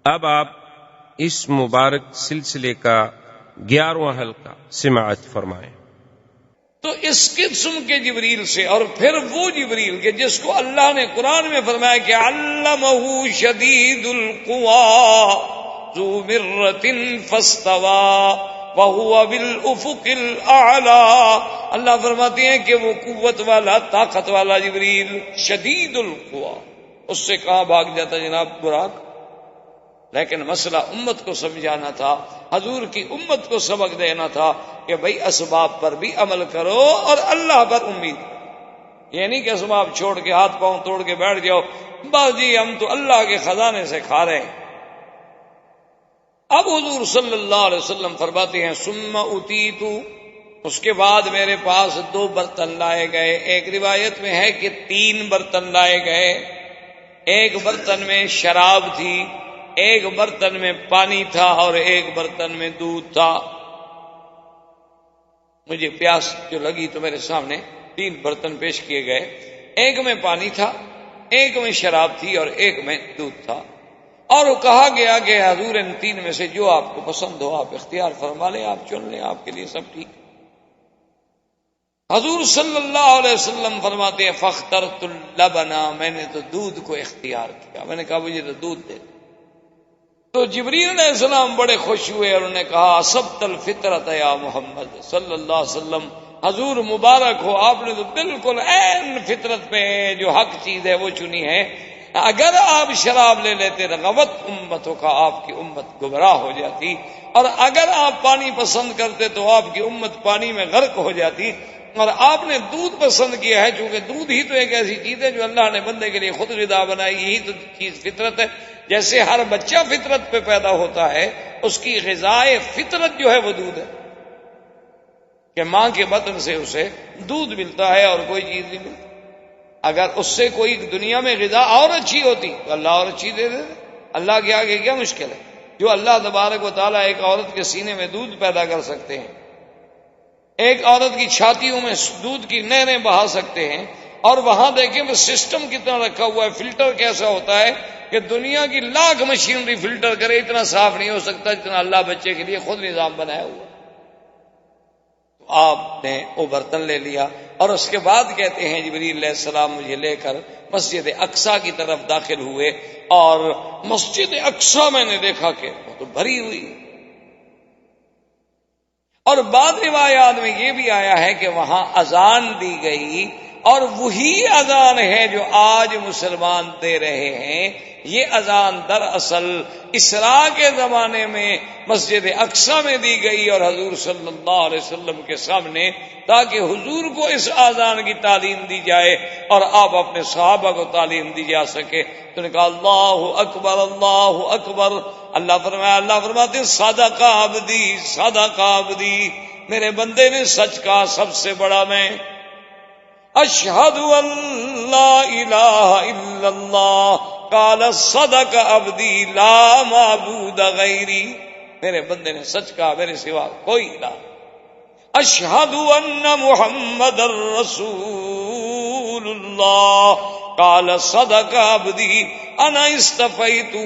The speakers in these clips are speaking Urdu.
اب آپ اس مبارک سلسلے کا 11واں حلقہ سماعت فرمائیں۔ تو اس قسم کے جبریل سے، اور پھر وہ جبریل کے جس کو اللہ نے قرآن میں فرمایا کہ علمہ شدید القویٰ ذو مرۃ فاستویٰ وہو بالافق الاعلیٰ، اللہ فرماتے ہیں کہ وہ قوت والا، طاقت والا جبریل شدید القویٰ، اس سے کہاں بھاگ جاتا جناب براق؟ لیکن مسئلہ امت کو سمجھانا تھا، حضور کی امت کو سبق دینا تھا کہ بھئی اسباب پر بھی عمل کرو اور اللہ پر امید، یہ نہیں کہ اسباب چھوڑ کے ہاتھ پاؤں توڑ کے بیٹھ جاؤ بس جی ہم تو اللہ کے خزانے سے کھا رہے ہیں۔ اب حضور صلی اللہ علیہ وسلم فرماتے ہیں ثم اتیت، اس کے بعد میرے پاس 2 برتن لائے گئے، ایک روایت میں ہے کہ 3 برتن لائے گئے، ایک برتن میں شراب تھی، ایک برتن میں پانی تھا اور ایک برتن میں دودھ تھا۔ مجھے پیاس جو لگی تو میرے سامنے 3 برتن پیش کیے گئے، ایک میں پانی تھا، ایک میں شراب تھی اور ایک میں دودھ تھا، اور وہ کہا گیا کہ حضور ان 3 میں سے جو آپ کو پسند ہو آپ اختیار فرما لیں، آپ چن لیں، آپ کے لیے سب ٹھیک۔ حضور صلی اللہ علیہ وسلم فرماتے ہیں فاخترت اللبن، میں نے تو دودھ کو اختیار کیا، میں نے کہا مجھے تو دودھ دے۔ تو جبریل علیہ السلام بڑے خوش ہوئے اور انہوں نے کہا اصبت الفطرت یا محمد صلی اللہ علیہ وسلم، حضور مبارک ہو، آپ نے تو بالکل عین فطرت پہ جو حق چیز ہے وہ چنی ہے۔ اگر آپ شراب لے لیتے رغبت امتوں کا، آپ کی امت گمراہ ہو جاتی، اور اگر آپ پانی پسند کرتے تو آپ کی امت پانی میں غرق ہو جاتی، اور آپ نے دودھ پسند کیا ہے چونکہ دودھ ہی تو ایک ایسی چیز ہے جو اللہ نے بندے کے لیے خود غذا بنائی، یہی تو چیز فطرت ہے۔ جیسے ہر بچہ فطرت پہ پیدا ہوتا ہے، اس کی غذائے فطرت جو ہے وہ دودھ ہے، کہ ماں کے بطن سے اسے دودھ ملتا ہے اور کوئی چیز نہیں ملتی۔ اگر اس سے کوئی دنیا میں غذا اور اچھی ہوتی تو اللہ اور اچھی دے دے، اللہ کے آگے کیا مشکل ہے؟ جو اللہ تبارک و تعالیٰ ایک عورت کے سینے میں دودھ پیدا کر سکتے ہیں، ایک عورت کی چھاتیوں میں دودھ کی نہریں بہا سکتے ہیں، اور وہاں دیکھیں وہ سسٹم کتنا رکھا ہوا ہے، فلٹر کیسا ہوتا ہے کہ دنیا کی لاکھ مشینری فلٹر کرے اتنا صاف نہیں ہو سکتا جتنا اللہ بچے کے لیے خود نظام بنایا ہوا۔ تو آپ نے وہ برتن لے لیا اور اس کے بعد کہتے ہیں جبریل علیہ السلام مجھے لے کر مسجد اقصیٰ کی طرف داخل ہوئے، اور مسجد اقصیٰ میں نے دیکھا کہ وہ تو بھری ہوئی، اور بعض روایات میں یہ بھی آیا ہے کہ وہاں اذان دی گئی، اور وہی اذان ہے جو آج مسلمان دے رہے ہیں۔ یہ اذان دراصل اسراء کے زمانے میں مسجد اقصیٰ میں دی گئی اور حضور صلی اللہ علیہ وسلم کے سامنے، تاکہ حضور کو اس اذان کی تعلیم دی جائے اور آپ اپنے صحابہ کو تعلیم دی جا سکے۔ تو نے کہا اللہ اکبر اللہ اکبر، اللہ فرماتے ہیں صدق عبدی صدق عبدی، میرے بندے نے سچ کہا، سب سے بڑا میں اشہد ان لا الہ الا اللہ قال صدق عبدی لا معبود غیری، میرے بندے نے سچ کہا میرے سوا کوئی الہ۔ اشہد ان محمد رسول اللہ قال صدق عبدی انا استفیتہ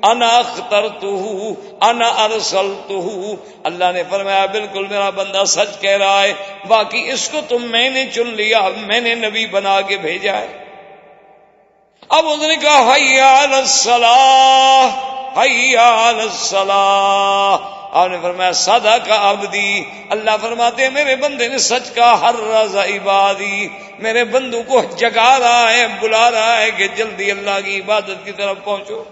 انا اخترتہ انا ارسلتہ، اللہ نے فرمایا بالکل میرا بندہ سچ کہہ رہا ہے، باقی اس کو تو میں نے چن لیا، میں نے نبی بنا کے بھیجا ہے۔ اب اس نے کہا حی علی الصلاۃ حی علی الصلاۃ، آپ نے فرمایا صدق عبدی، اللہ فرماتے ہیں میرے بندے نے سچ کہا، حرز عبادی، میرے بندوں کو جگا رہا ہے، بلا رہا ہے کہ جلدی اللہ کی عبادت کی طرف پہنچو۔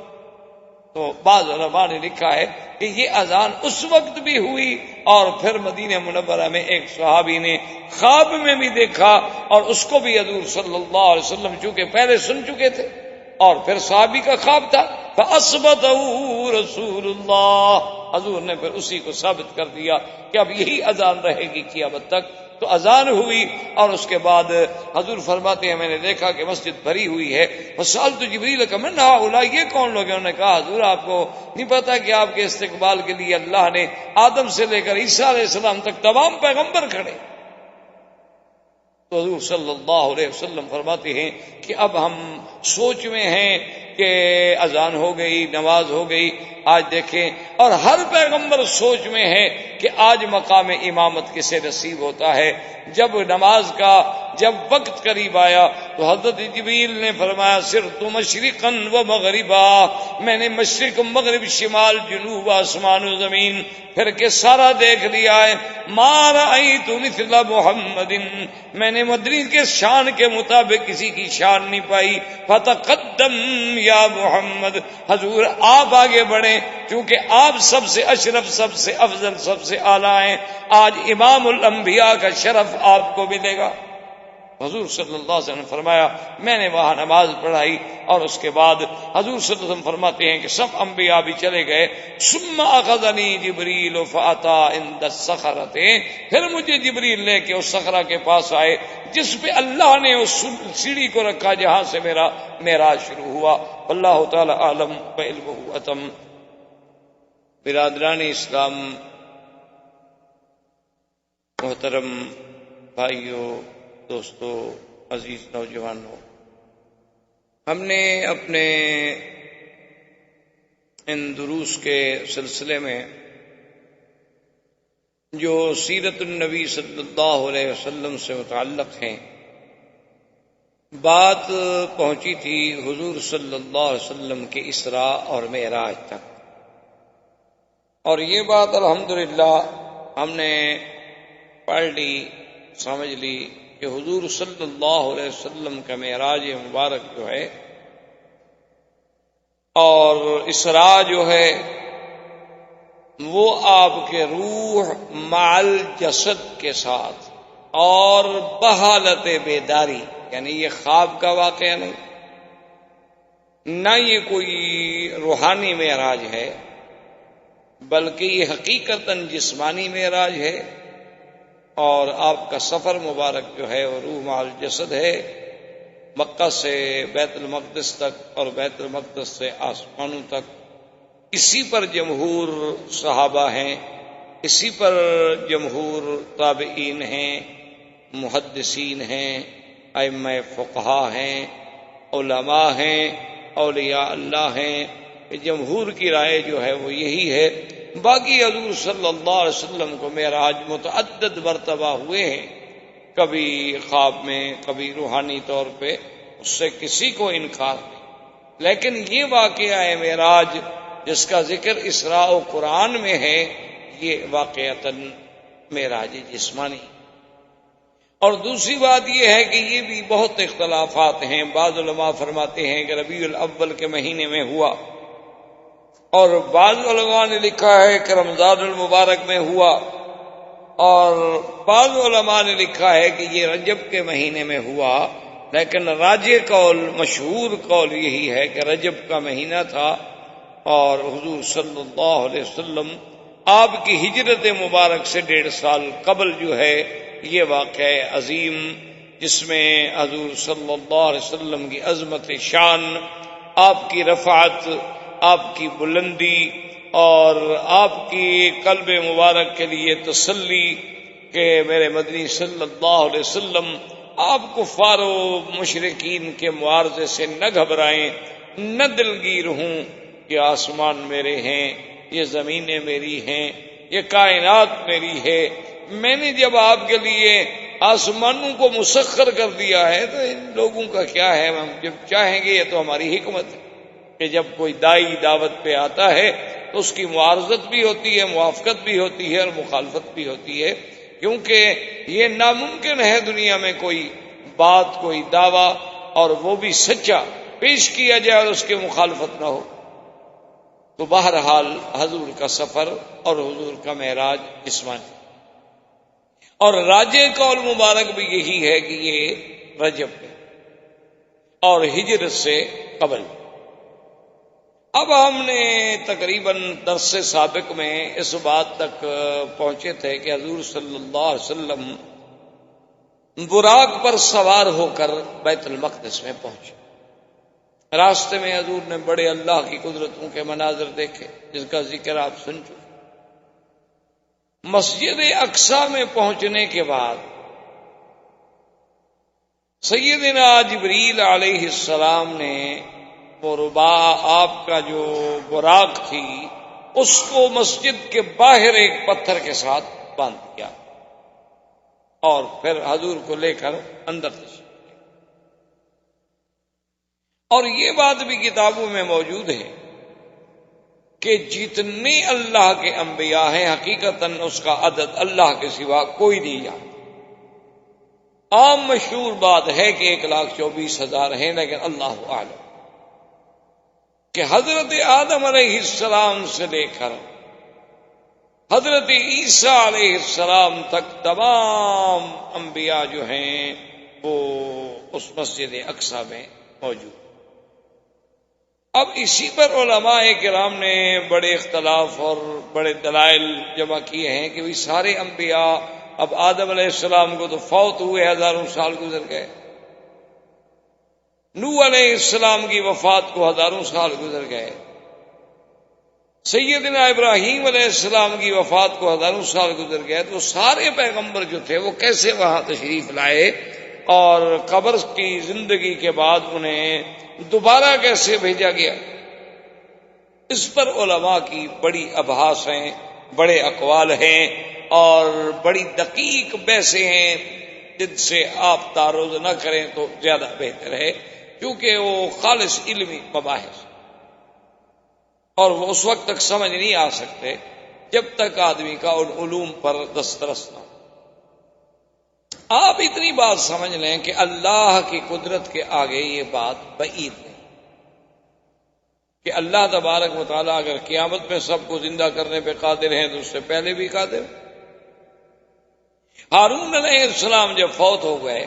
تو بعض علماء نے لکھا ہے کہ یہ اذان اس وقت بھی ہوئی، اور پھر مدینہ منورہ میں ایک صحابی نے خواب میں بھی دیکھا، اور اس کو بھی حضور صلی اللہ علیہ وسلم چونکہ پہلے سن چکے تھے، اور پھر صحابی کا خواب تھا، فَأَثْبَتَهُ رسول اللہ، حضور نے پھر اسی کو ثابت کر دیا کہ اب یہی اذان رہے گی قیامت تک۔ تو اذان ہوئی، اور اس کے بعد حضور فرماتے ہیں میں نے دیکھا کہ مسجد بھری ہوئی ہے، وسألت جبریل من هؤلاء، یہ کون لوگ ہیں؟ انہوں نے کہا حضور آپ کو نہیں پتا کہ آپ کے استقبال کے لیے اللہ نے آدم سے لے کر عیسیٰ علیہ السلام تک تمام پیغمبر کھڑے، تو حضور صلی اللہ علیہ وسلم فرماتے ہیں کہ اب ہم سوچ میں ہیں کہ اذان ہو گئی، نماز ہو گئی، آج دیکھیں، اور ہر پیغمبر سوچ میں ہے کہ آج مقام امامت کسے نصیب ہوتا ہے۔ جب نماز کا جب وقت قریب آیا تو حضرت جبریل نے فرمایا صرت مشرقا و مغربا، میں نے مشرق مغرب شمال جنوب آسمان و زمین پھر کے سارا دیکھ لیا ہے، ما رأیت مثل محمد، میں نے مدنی کے شان کے مطابق کسی کی شان نہیں پائی، فتقدم یا محمد، حضور آپ آگے بڑھیں کیونکہ آپ سب سے اشرف، سب سے افضل، سب سے اعلیٰ ہیں، آج امام الانبیاء کا شرف آپ کو ملے گا۔ حضور صلی اللہ علیہ وسلم نے فرمایا میں نے وہاں نماز پڑھائی، اور اس کے بعد حضور صلی اللہ علیہ وسلم فرماتے ہیں کہ سب انبیاء بھی چلے گئے، ثم اخذنی جبریل فاتا عند الصخرۃ، پھر مجھے جبریل لے کے اس صخرہ کے پاس آئے جس پہ اللہ نے اس سیڑھی کو رکھا جہاں سے میرا معراج شروع ہوا۔ اللہ تعالی عالم وعلمہ اتم۔ برادران اسلام، محترم بھائیوں، دوستو، عزیز نوجوانوں، ہم نے اپنے ان دروس کے سلسلے میں جو سیرت النبی صلی اللہ علیہ وسلم سے متعلق ہیں بات پہنچی تھی حضور صلی اللہ علیہ وسلم کے اسراء اور معراج تک، اور یہ بات الحمدللہ ہم نے پڑھ لی، سمجھ لی کہ حضور صلی اللہ علیہ وسلم کا معراج مبارک جو ہے اور اسراء جو ہے وہ آپ کے روح مع جسد کے ساتھ اور بحالت بیداری، یعنی یہ خواب کا واقعہ نہیں، نہ یہ کوئی روحانی معراج ہے، بلکہ یہ حقیقتاً جسمانی معراج ہے، اور آپ کا سفر مبارک جو ہے وہ روح مع الجسد ہے، مکہ سے بیت المقدس تک اور بیت المقدس سے آسمانوں تک۔ اسی پر جمہور صحابہ ہیں، اسی پر جمہور تابعین ہیں، محدثین ہیں، ائمہ فقہا ہیں، علماء ہیں، اولیاء اللہ ہیں، جمہور کی رائے جو ہے وہ یہی ہے۔ باقی حضور صلی اللہ علیہ وسلم کو معراج متعدد مرتبہ ہوئے ہیں، کبھی خواب میں، کبھی روحانی طور پہ، اس سے کسی کو انکار نہیں، لیکن یہ واقعہ ہے معراج جس کا ذکر اسراء و قرآن میں ہے، یہ واقعتاً معراج جسمانی۔ اور دوسری بات یہ ہے کہ یہ بھی بہت اختلافات ہیں، بعض علماء فرماتے ہیں کہ ربیع الاول کے مہینے میں ہوا، اور بعض علماء نے لکھا ہے کہ رمضان المبارک میں ہوا، اور بعض علماء نے لکھا ہے کہ یہ رجب کے مہینے میں ہوا، لیکن راجح قول، مشہور قول یہی ہے کہ رجب کا مہینہ تھا، اور حضور صلی اللہ علیہ وسلم آپ کی ہجرت مبارک سے 1.5 سال قبل جو ہے یہ واقعہ عظیم، جس میں حضور صلی اللہ علیہ وسلم کی عظمت شان، آپ کی رفعت، آپ کی بلندی، اور آپ کی قلب مبارک کے لیے تسلی کہ میرے مدنی صلی اللہ علیہ وسلم آپ کفار و مشرکین کے معارضے سے نہ گھبرائیں، نہ دلگیر ہوں، یہ آسمان میرے ہیں، یہ زمینیں میری ہیں، یہ کائنات میری ہے، میں نے جب آپ کے لیے آسمانوں کو مسخر کر دیا ہے تو ان لوگوں کا کیا ہے، ہم جب چاہیں گے، یہ تو ہماری حکمت ہے کہ جب کوئی دائی دعوت پہ آتا ہے تو اس کی معارضت بھی ہوتی ہے، موافقت بھی ہوتی ہے اور مخالفت بھی ہوتی ہے، کیونکہ یہ ناممکن ہے دنیا میں کوئی بات، کوئی دعویٰ، اور وہ بھی سچا پیش کیا جائے اور اس کی مخالفت نہ ہو۔ تو بہرحال حضور کا سفر اور حضور کا معراج جسمانی، اور راجح قول مبارک بھی یہی ہے کہ یہ رجب میں اور ہجرت سے قبل۔ اب ہم نے تقریباً درس سابق میں اس بات تک پہنچے تھے کہ حضور صلی اللہ علیہ وسلم براق پر سوار ہو کر بیت المقدس میں پہنچے، راستے میں حضور نے بڑے اللہ کی قدرتوں کے مناظر دیکھے جس کا ذکر آپ سن چکے۔ مسجد اقصی میں پہنچنے کے بعد سیدنا جبریل علیہ السلام نے وہ ربا آپ کا جو براق تھی اس کو مسجد کے باہر ایک پتھر کے ساتھ باندھ دیا اور پھر حضور کو لے کر اندر تشریف لے۔ اور یہ بات بھی کتابوں میں موجود ہے کہ جتنے اللہ کے انبیاء ہیں حقیقتاً اس کا عدد اللہ کے سوا کوئی نہیں جانتا۔ عام مشہور بات ہے کہ 1,24,000 ہیں، لیکن اللہ اعلم کہ حضرت آدم علیہ السلام سے لے کر حضرت عیسیٰ علیہ السلام تک تمام انبیاء جو ہیں وہ اس مسجد اقصی میں موجود۔ اب اسی پر علماء کرام نے بڑے اختلاف اور بڑے دلائل جمع کیے ہیں کہ سارے انبیاء، اب آدم علیہ السلام کو تو فوت ہوئے، ہزاروں سال گزر گئے، نوح علیہ السلام کی وفات کو ہزاروں سال گزر گئے، سیدنا ابراہیم علیہ السلام کی وفات کو ہزاروں سال گزر گئے، تو سارے پیغمبر جو تھے وہ کیسے وہاں تشریف لائے اور قبر کی زندگی کے بعد انہیں دوبارہ کیسے بھیجا گیا؟ اس پر علماء کی بڑی ابحاث ہیں، بڑے اقوال ہیں اور بڑی دقیق بحثیں ہیں، جن سے آپ تعرض نہ کریں تو زیادہ بہتر ہے، کیونکہ وہ خالص علمی مباحث اور وہ اس وقت تک سمجھ نہیں آ سکتے جب تک آدمی کا ان علوم پر دسترس نہ ہو۔ آپ اتنی بات سمجھ لیں کہ اللہ کی قدرت کے آگے یہ بات بعید ہے کہ اللہ تبارک و تعالیٰ اگر قیامت میں سب کو زندہ کرنے پہ قادر ہیں تو اس سے پہلے بھی قادر۔ ہارون علیہ السلام جب فوت ہو گئے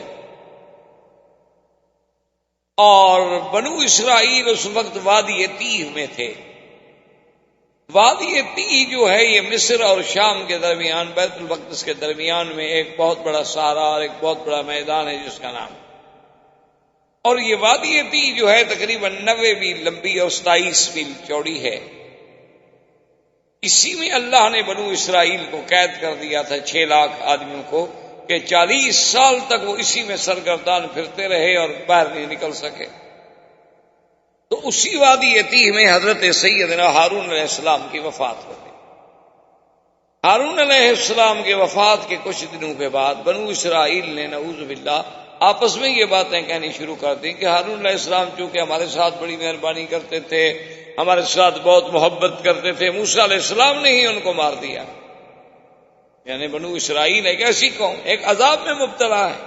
اور بنو اسرائیل اس وقت وادی تیہ میں تھے، وادی تیہ جو ہے یہ مصر اور شام کے درمیان، بیت المقدس کے درمیان میں ایک بہت بڑا صحرا اور ایک بہت بڑا میدان ہے جس کا نام، اور یہ وادی تیہ جو ہے تقریباً 90 میل لمبی اور 27 میل چوڑی ہے۔ اسی میں اللہ نے بنو اسرائیل کو قید کر دیا تھا، 6 لاکھ آدمیوں کو، کہ 40 سال تک وہ اسی میں سرگردان پھرتے رہے اور باہر نہیں نکل سکے۔ تو اسی وادی تیہ میں حضرت سیدنا ہارون علیہ السلام کی وفات ہو گئی۔ ہارون علیہ السلام کی وفات کے کچھ دنوں کے بعد بنو اسرائیل نے نعوذ باللہ آپس میں یہ باتیں کہنی شروع کر دیں کہ ہارون علیہ السلام چونکہ ہمارے ساتھ بڑی مہربانی کرتے تھے، ہمارے ساتھ بہت محبت کرتے تھے، موسیٰ علیہ السلام نے ہی ان کو مار دیا۔ یعنی بنو اسرائیل ایک ایسی قوم ایک عذاب میں مبتلا ہے،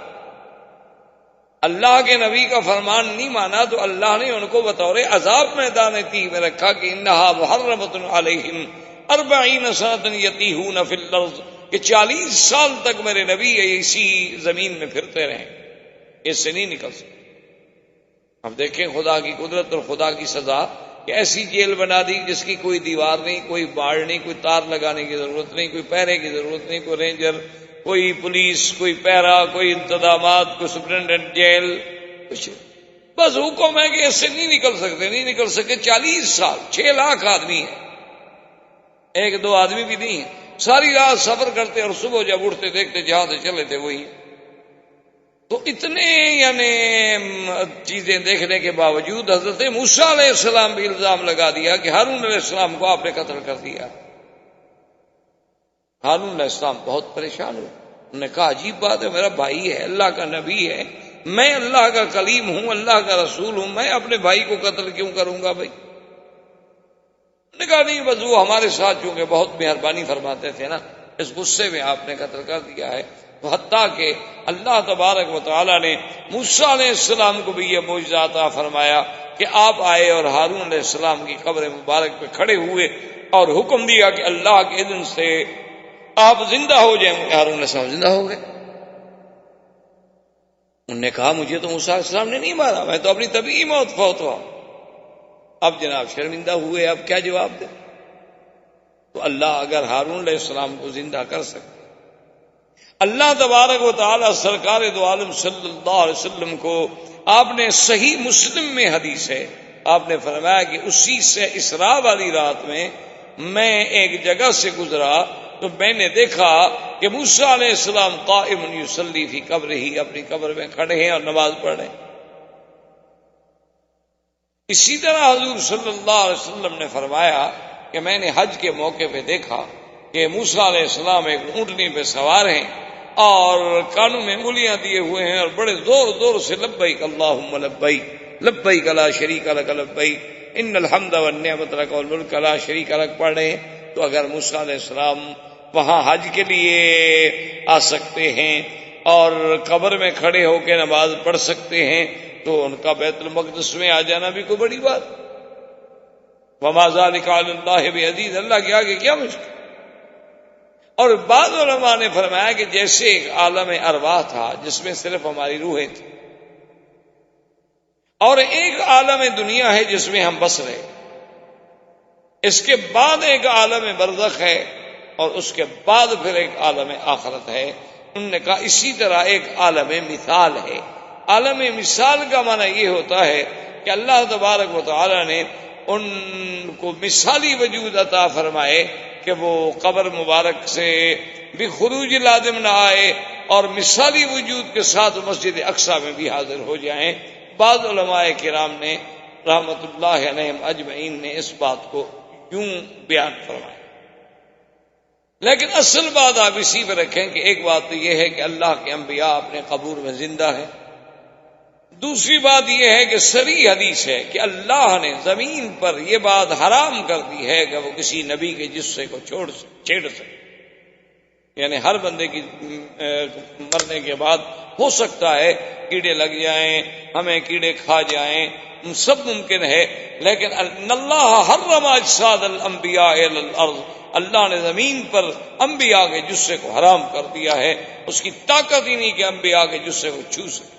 اللہ کے نبی کا فرمان نہیں مانا تو اللہ نے ان کو بطور عذاب میدان تیہ میں رکھا کہ انہا محرمۃ علیہم 40 سنۃ یتیہون فی الارض، کہ 40 سال تک میرے نبی اسی زمین میں پھرتے رہیں، اس سے نہیں نکل سکتے۔ اب دیکھیں خدا کی قدرت اور خدا کی سزا کہ ایسی جیل بنا دی جس کی کوئی دیوار نہیں، کوئی باڑ نہیں، کوئی تار لگانے کی ضرورت نہیں، کوئی پہرے کی ضرورت نہیں، کوئی رینجر، کوئی پولیس، کوئی پیرا، کوئی انتظامات، کوئی سپرنٹینڈنٹ جیل، کچھ بس حکم ہے کہ اس سے نہیں نکل سکے 40 سال، 6 لاکھ آدمی ہیں، 1-2 آدمی بھی نہیں ہیں، ساری رات سفر کرتے اور صبح جب اٹھتے دیکھتے جہاں سے چلے تھے وہی۔ تو اتنے یعنی چیزیں دیکھنے کے باوجود حضرت موسیٰ علیہ السلام بھی الزام لگا دیا کہ ہارون علیہ السلام کو آپ نے قتل کر دیا۔ ہارون علیہ السلام بہت پریشان ہوئے، انہوں نے کہا عجیب بات ہے، میرا بھائی ہے، اللہ کا نبی ہے، میں اللہ کا کلیم ہوں، اللہ کا رسول ہوں، میں اپنے بھائی کو قتل کیوں کروں گا بھائی؟ نے کہا نہیں، بس وہ ہمارے ساتھ چونکہ بہت مہربانی فرماتے تھے نا، اس غصے میں آپ نے قتل کر دیا ہے۔ تو حتیٰ کہ اللہ تبارک و تعالی نے موسیٰ علیہ السلام کو بھی یہ معجزہ عطا فرمایا کہ آپ آئے اور ہارون علیہ السلام کی قبر مبارک پہ کھڑے ہوئے اور حکم دیا کہ اللہ کے اذن سے آپ زندہ ہو جائیں گے۔ ہارون علیہ السلام زندہ ہو گئے۔ انہوں نے کہا مجھے تو موسیٰ علیہ السلام نے نہیں مارا، میں تو اپنی طبیعی موت فوت ہوا۔ اب جناب شرمندہ ہوئے، اب کیا جواب دے؟ تو اللہ اگر ہارون علیہ السلام کو زندہ کر سکتے، اللہ تبارک و تعالی سرکار دو عالم صلی اللہ علیہ وسلم کو آپ نے صحیح مسلم میں حدیث ہے، آپ نے فرمایا کہ اسی سے اسراء والی رات میں میں ایک جگہ سے گزرا تو میں نے دیکھا کہ موسیٰ علیہ السلام قائم یصلی فی قبرہ، اپنی قبر میں کھڑے ہیں اور نماز پڑھ رہے ہیں۔ اسی طرح حضور صلی اللہ علیہ وسلم نے فرمایا کہ میں نے حج کے موقع پہ دیکھا کہ موسیٰ علیہ السلام ایک اونٹنی پہ سوار ہیں اور کانوں میں انگلیاں دیے ہوئے ہیں اور بڑے زور زور سے لبیک اللہم لبیک لبیک لا شریک لک لبیک ان الحمد والنعمت لک والملک لا شریک لک پڑھ رہے ہیں۔ تو اگر موسیٰ علیہ السلام وہاں حج کے لیے آ سکتے ہیں اور قبر میں کھڑے ہو کے نماز پڑھ سکتے ہیں تو ان کا بیت المقدس میں آ جانا بھی کوئی بڑی بات۔ وما ذلک علی اللہ بعزیز، اللہ کے آگے کیا مشکل۔ اور بعض علماء نے فرمایا کہ جیسے ایک عالم ارواح تھا جس میں صرف ہماری روحیں تھیں، اور ایک عالم دنیا ہے جس میں ہم بس رہے، اس کے بعد ایک عالم برزخ ہے اور اس کے بعد پھر ایک عالم آخرت ہے۔ انہوں نے کہا اسی طرح ایک عالم مثال ہے۔ عالم مثال کا معنی یہ ہوتا ہے کہ اللہ تبارک و تعالی نے ان کو مثالی وجود عطا فرمائے کہ وہ قبر مبارک سے بھی خروج لازم نہ آئے اور مثالی وجود کے ساتھ مسجد اقصی میں بھی حاضر ہو جائیں۔ بعض علماء کرام نے رحمت اللہ علیہم اجمعین نے اس بات کو یوں بیان فرمایا، لیکن اصل بات آپ اسی پہ رکھیں کہ ایک بات تو یہ ہے کہ اللہ کے انبیاء اپنے قبور میں زندہ ہیں، دوسری بات یہ ہے کہ صریح حدیث ہے کہ اللہ نے زمین پر یہ بات حرام کر دی ہے کہ وہ کسی نبی کے جسے کو چھیڑ سکے، یعنی ہر بندے کی مرنے کے بعد ہو سکتا ہے کیڑے لگ جائیں، ہمیں کیڑے کھا جائیں، سب ممکن ہے، لیکن اللہ حرم اجساد الانبیاء علی الارض، اللہ نے زمین پر انبیاء کے جسے کو حرام کر دیا ہے، اس کی طاقت ہی نہیں کہ انبیاء کے جسے کو چھو سکے۔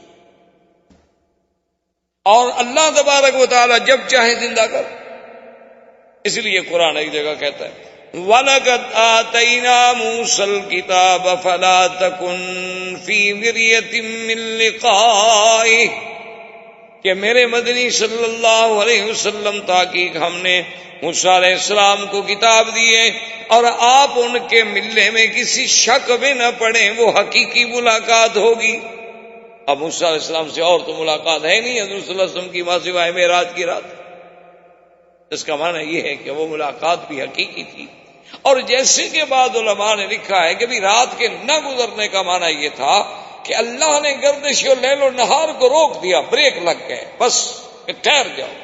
اور اللہ تبارک و تعالی جب چاہے زندہ کر، اس لیے قرآن ایک جگہ کہتا ہے وَلَقَدْ آتَيْنَا مُوسَى الْكِتَابَ فَلَا تَكُنْ فِي مِرْيَةٍ مِّن لِقَائِهِ، کہ میرے مدنی صلی اللہ علیہ وسلم تحقیق ہم نے موسیٰ علیہ السلام کو کتاب دیے اور آپ ان کے ملنے میں کسی شک میں نہ پڑیں، وہ حقیقی ملاقات ہوگی۔ اب موسیٰ علیہ السلام سے اور تو ملاقات ہے نہیں حضور صلی اللہ علیہ وسلم کی ماں سوائے معراج کی رات، اس کا معنی یہ ہے کہ وہ ملاقات بھی حقیقی تھی۔ اور جیسے کہ بعض علماء نے لکھا ہے کہ بھی رات کے نہ گزرنے کا معنی یہ تھا کہ اللہ نے گردش و لیل و نہار کو روک دیا، بریک لگ گئے، بس کہ ٹھہر جاؤ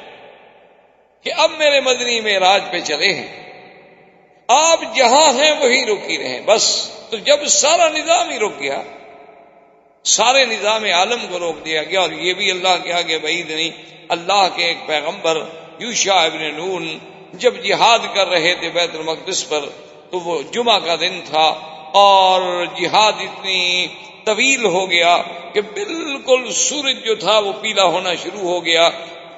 کہ اب میرے مدنی معراج پہ چلے ہیں، آپ جہاں ہیں وہی رکی رہیں بس۔ تو جب سارا نظام ہی رک گیا، سارے نظام عالم کو روک دیا گیا، اور یہ بھی اللہ کے آگے بعید نہیں۔ اللہ کے ایک پیغمبر یوشع ابن نون جب جہاد کر رہے تھے بیت المقدس پر، تو وہ جمعہ کا دن تھا اور جہاد اتنی طویل ہو گیا کہ بالکل سورج جو تھا وہ پیلا ہونا شروع ہو گیا،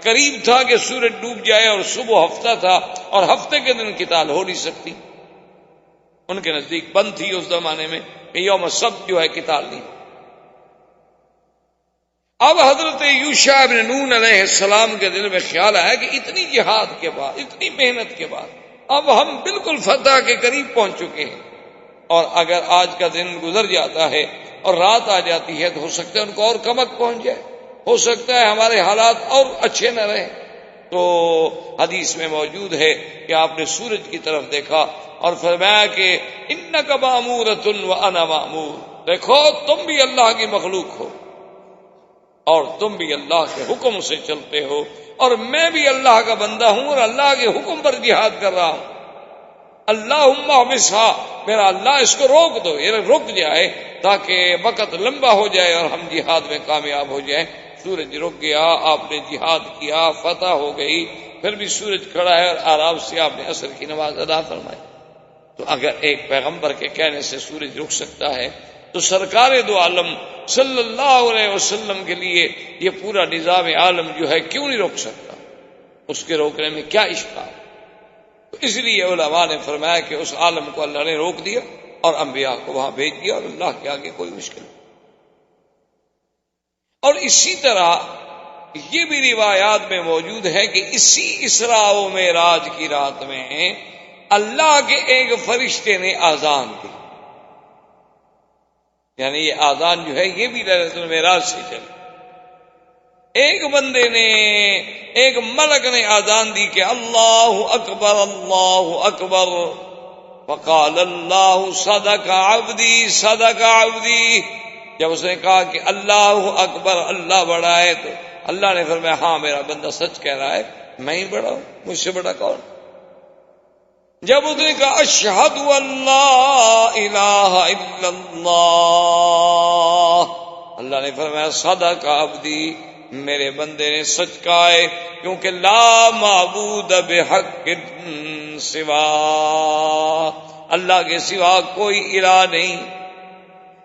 قریب تھا کہ سورج ڈوب جائے، اور صبح ہفتہ تھا اور ہفتے کے دن قتال ہو نہیں سکتی، ان کے نزدیک بند تھی اس زمانے میں کہ یوم سبت جو ہے قتال نہیں۔ اب حضرت یوشع ابن نون علیہ السلام کے دل میں خیال آیا کہ اتنی جہاد کے بعد، اتنی محنت کے بعد اب ہم بالکل فتح کے قریب پہنچ چکے ہیں، اور اگر آج کا دن گزر جاتا ہے اور رات آ جاتی ہے تو ہو سکتا ہے ان کو اور کمک پہنچ جائے، ہو سکتا ہے ہمارے حالات اور اچھے نہ رہیں۔ تو حدیث میں موجود ہے کہ آپ نے سورج کی طرف دیکھا اور فرمایا کہ انک مامورۃ وانا مامور، دیکھو تم بھی اللہ کی مخلوق ہو اور تم بھی اللہ کے حکم سے چلتے ہو، اور میں بھی اللہ کا بندہ ہوں اور اللہ کے حکم پر جہاد کر رہا ہوں۔ اللہم احبسھا، میرا اللہ اس کو روک دو، یہ رک جائے تاکہ وقت لمبا ہو جائے اور ہم جہاد میں کامیاب ہو جائیں۔ سورج رک گیا، آپ نے جہاد کیا، فتح ہو گئی، پھر بھی سورج کھڑا ہے اور آرام سے آپ نے عصر کی نماز ادا فرمائی۔ تو اگر ایک پیغمبر کے کہنے سے سورج رک سکتا ہے تو سرکار دو عالم صلی اللہ علیہ وسلم کے لیے یہ پورا نظام عالم جو ہے کیوں نہیں روک سکتا؟ اس کے روکنے میں کیا اشکال؟ تو اس لیے علماء نے فرمایا کہ اس عالم کو اللہ نے روک دیا اور انبیاء کو وہاں بھیج دیا، اور اللہ کے آگے کوئی مشکل نہیں۔ اور اسی طرح یہ بھی روایات میں موجود ہے کہ اسی اسراء و معراج کی رات میں اللہ کے ایک فرشتے نے آذان دی، یعنی یہ آذان جو ہے یہ بھی لیلۃ المعراج سے چلی۔ ایک بندے نے، ایک ملک نے آذان دی کہ اللہ اکبر اللہ اکبر، وقال اللہ صدق عبدی صدق عبدی۔ جب اس نے کہا کہ اللہ اکبر اللہ بڑا ہے تو اللہ نے فرمایا ہاں میرا بندہ سچ کہہ رہا ہے، میں ہی بڑا ہوں، مجھ سے بڑا کون؟ جب اس نے کہا اشہد ان لا الہ الا اللہ، اللہ نے فرمایا صدق عبدی، میرے بندے نے سچ کہا ہے، کیونکہ لا معبود بحق سوا، اللہ کے سوا کوئی الہ نہیں۔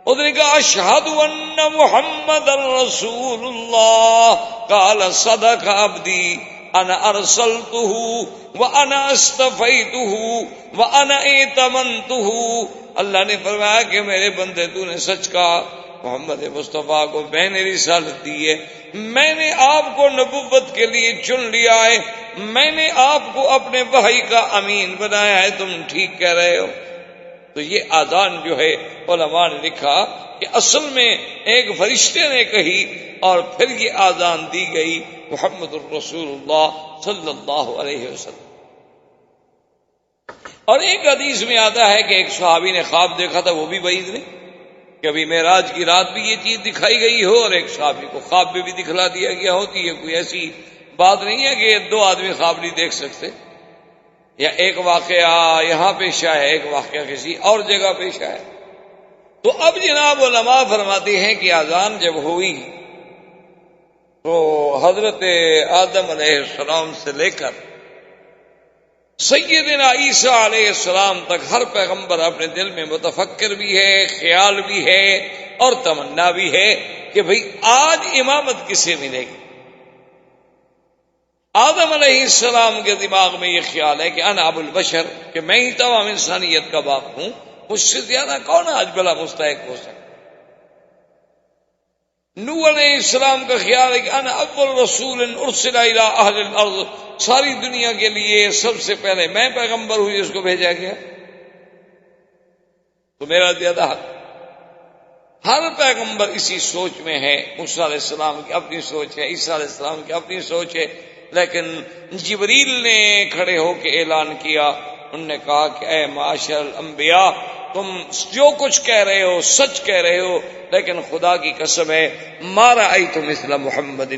اس نے کہا اشہد ان محمد رسول اللہ، قال صدق عبدی انا ارسلتہ وانا استفیتہ وانا ائتمنتہ۔ اللہ نے فرمایا کہ میرے بندے تو نے سچ کہا، محمد مصطفیٰ کو میں نے رسالت دی ہے، میں نے آپ کو نبوت کے لیے چن لیا ہے، میں نے آپ کو اپنے وحی کا امین بنایا ہے، تم ٹھیک کہہ رہے ہو۔ تو یہ آذان جو ہے علماء نے لکھا کہ اصل میں ایک فرشتے نے کہی اور پھر یہ آذان دی گئی محمد الرسول اللہ صلی اللہ علیہ وسلم۔ اور ایک حدیث میں آتا ہے کہ ایک صحابی نے خواب دیکھا تھا، وہ بھی بعید نہیں، کبھی معراج کی رات بھی یہ چیز دکھائی گئی ہو اور ایک صحابی کو خواب میں بھی دکھلا دیا گیا ہوتی ہے، کوئی ایسی بات نہیں ہے کہ دو آدمی خواب نہیں دیکھ سکتے، یا ایک واقعہ یہاں پیش آیا ہے، ایک واقعہ کسی اور جگہ پیش آیا۔ تو اب جناب علماء فرماتے ہیں کہ آذان جب ہوئی تو حضرت آدم علیہ السلام سے لے کر سیدنا عیسیٰ علیہ السلام تک ہر پیغمبر اپنے دل میں متفکر بھی ہے، خیال بھی ہے اور تمنا بھی ہے کہ بھئی آج امامت کسے ملے گی۔ آدم علیہ السلام کے دماغ میں یہ خیال ہے کہ انا ابو البشر، کہ میں ہی تمام انسانیت کا باپ ہوں، مجھ سے زیادہ کون آج بلا مستحق ہو سکتا۔ نوح علیہ السلام کا خیال ہے کہ انا اول رسول ارسل الی اہل الارض، ساری دنیا کے لیے سب سے پہلے میں پیغمبر ہوں جس کو بھیجا گیا، تو میرا زیادہ حق۔ ہر پیغمبر اسی سوچ میں ہے، موسیٰ علیہ السلام کی اپنی سوچ ہے، عیسیٰ علیہ السلام کی اپنی سوچ ہے، لیکن جبریل نے کھڑے ہو کے اعلان کیا، انہوں نے کہا کہ اے معاشر الانبیاء، تم جو کچھ کہہ رہے ہو سچ کہہ رہے ہو، لیکن خدا کی قسم ہے ما رأیت مثل محمد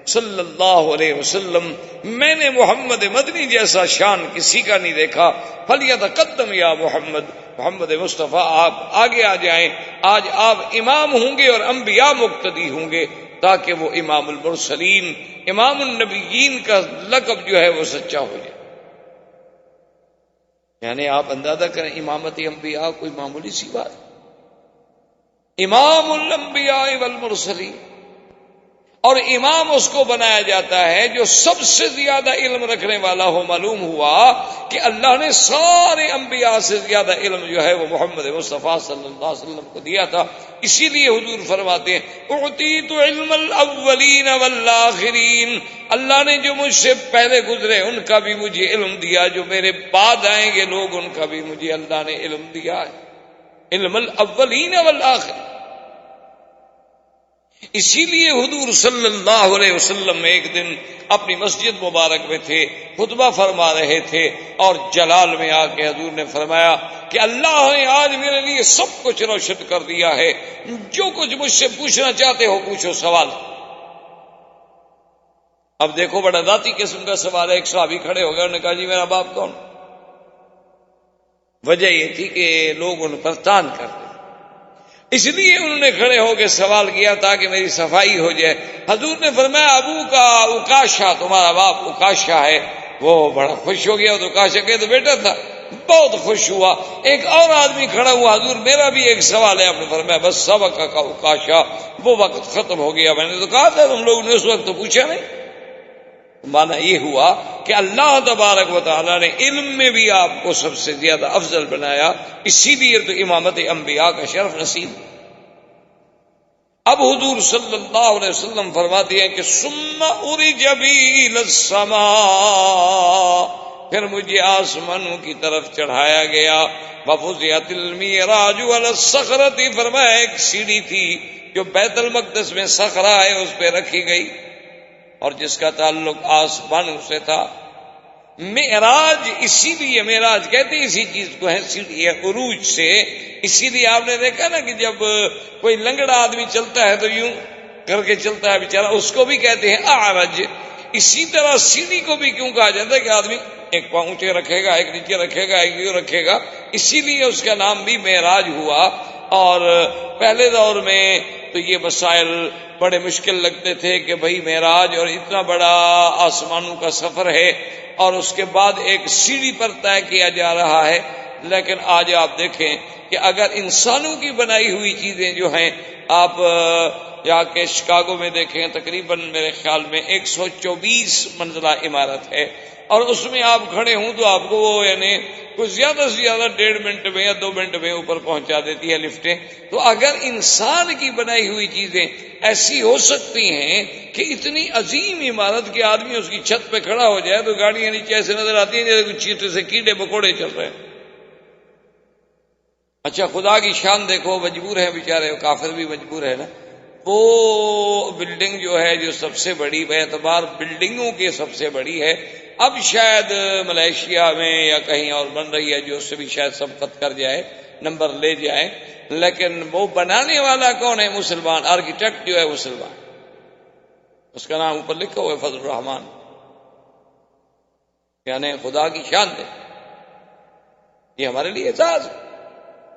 صلی اللہ علیہ وسلم، میں نے محمد مدنی جیسا شان کسی کا نہیں دیکھا، فلیتقدم یا محمد، محمد مصطفیٰ آپ آگے آ جائیں، آج آپ امام ہوں گے اور انبیاء مقتدی ہوں گے، تاکہ وہ امام المرسلین، امام النبیین کا لقب جو ہے وہ سچا ہو جائے۔ یعنی آپ اندازہ کریں امامت انبیاء کوئی معمولی سی بات، امام الانبیاء والمرسلین، اور امام اس کو بنایا جاتا ہے جو سب سے زیادہ علم رکھنے والا ہو۔ معلوم ہوا کہ اللہ نے سارے انبیاء سے زیادہ علم جو ہے وہ محمد مصطفیٰ صلی اللہ علیہ وسلم کو دیا تھا، اسی لیے حضور فرماتے ہیں اعطیت علم الاولین والآخرین، اللہ نے جو مجھ سے پہلے گزرے ان کا بھی مجھے علم دیا، جو میرے بعد آئیں گے لوگ ان کا بھی مجھے اللہ نے علم دیا ہے، علم الاولین والآخرین۔ اسی لیے حضور صلی اللہ علیہ وسلم ایک دن اپنی مسجد مبارک میں تھے، خطبہ فرما رہے تھے، اور جلال میں آ کے حضور نے فرمایا کہ اللہ نے آج میرے لیے سب کچھ روشن کر دیا ہے، جو کچھ مجھ سے پوچھنا چاہتے ہو پوچھو سوال۔ اب دیکھو بڑا ذاتی قسم کا سوال ہے، ایک صحابی کھڑے ہو گئے، انہوں نے کہا جی میرا باپ کون؟ وجہ یہ تھی کہ لوگ ان پر تان کرتے، اس لیے انہوں نے کھڑے ہو کے سوال کیا تاکہ میری صفائی ہو جائے۔ حضور نے فرمایا ابو کا اکاشا، تمہارا باپ اکاشا ہے۔ وہ بڑا خوش ہو گیا، تو اکاشا کہ تو بیٹا تھا، بہت خوش ہوا۔ ایک اور آدمی کھڑا ہوا، حضور میرا بھی ایک سوال ہے۔ آپ نے فرمایا بس سبق کا اکاشا، وہ وقت ختم ہو گیا، میں نے تو کہا تھا تم لوگوں نے اس وقت تو پوچھا نہیں۔ مانا یہ ہوا کہ اللہ تبارک و تعالیٰ نے علم میں بھی آپ کو سب سے زیادہ افضل بنایا، اسی لیے تو امامت انبیاء کا شرف نصیب۔ اب حضور صلی اللہ علیہ وسلم فرماتے ہیں کہ ثم عرج بی الی السماء، پھر مجھے آسمانوں کی طرف چڑھایا گیا. وفزعت المعراج علی الصخرۃ، فرمایا ایک سیڑھی تھی جو بیت المقدس میں صخرہ ہے اس پہ رکھی گئی اور جس کا تعلق آسمانوں سے تھا. معراج اسی لیے معراج کہتے ہیں اسی چیز کو ہے، سیڑھی ہے عروج سے. اسی لیے آپ نے دیکھا نا کہ جب کوئی لنگڑا آدمی چلتا ہے تو یوں کر کے چلتا ہے بیچارہ، اس کو بھی کہتے ہیں اعرج. اسی طرح سیڑھی کو بھی کیوں کہا جاتا ہے کہ آدمی ایک پاؤں اونچے رکھے گا، ایک نیچے رکھے گا، ایک یوں رکھے گا، اسی لیے اس کا نام بھی معراج ہوا. اور پہلے دور میں تو یہ مسائل بڑے مشکل لگتے تھے کہ بھئی معراج اور اتنا بڑا آسمانوں کا سفر ہے اور اس کے بعد ایک سیڑھی پر طے کیا جا رہا ہے. لیکن آج آپ دیکھیں کہ اگر انسانوں کی بنائی ہوئی چیزیں جو ہیں، آپ یا کہ شکاگو میں دیکھیں تقریباً میرے خیال میں 124 منزلہ عمارت ہے اور اس میں آپ کھڑے ہوں تو آپ کو وہ یعنی کچھ زیادہ سے زیادہ 1.5 منٹ میں یا 2 منٹ میں اوپر پہنچا دیتی ہے لفٹیں. تو اگر انسان کی بنائی ہوئی چیزیں ایسی ہو سکتی ہیں کہ اتنی عظیم عمارت کے آدمی اس کی چھت پہ کھڑا ہو جائے تو گاڑیاں نیچے ایسے نظر آتی ہیں جیسے کچھ چیٹے سے کیڑے مکوڑے چل رہے ہیں. اچھا خدا کی شان دیکھو، مجبور ہے بیچارے، کافر بھی مجبور ہے نا. وہ بلڈنگ جو ہے جو سب سے بڑی بے اعتبار بلڈنگوں کی سب سے بڑی ہے، اب شاید ملیشیا میں یا کہیں اور بن رہی ہے جو اس سے بھی شاید سبقت کر جائے، نمبر لے جائے. لیکن وہ بنانے والا کون ہے؟ مسلمان. آرکیٹیکٹ جو ہے مسلمان، اس کا نام اوپر لکھا ہوا ہے فضل الرحمان. یعنی خدا کی شان دے، یہ ہمارے لیے اعزاز ہے.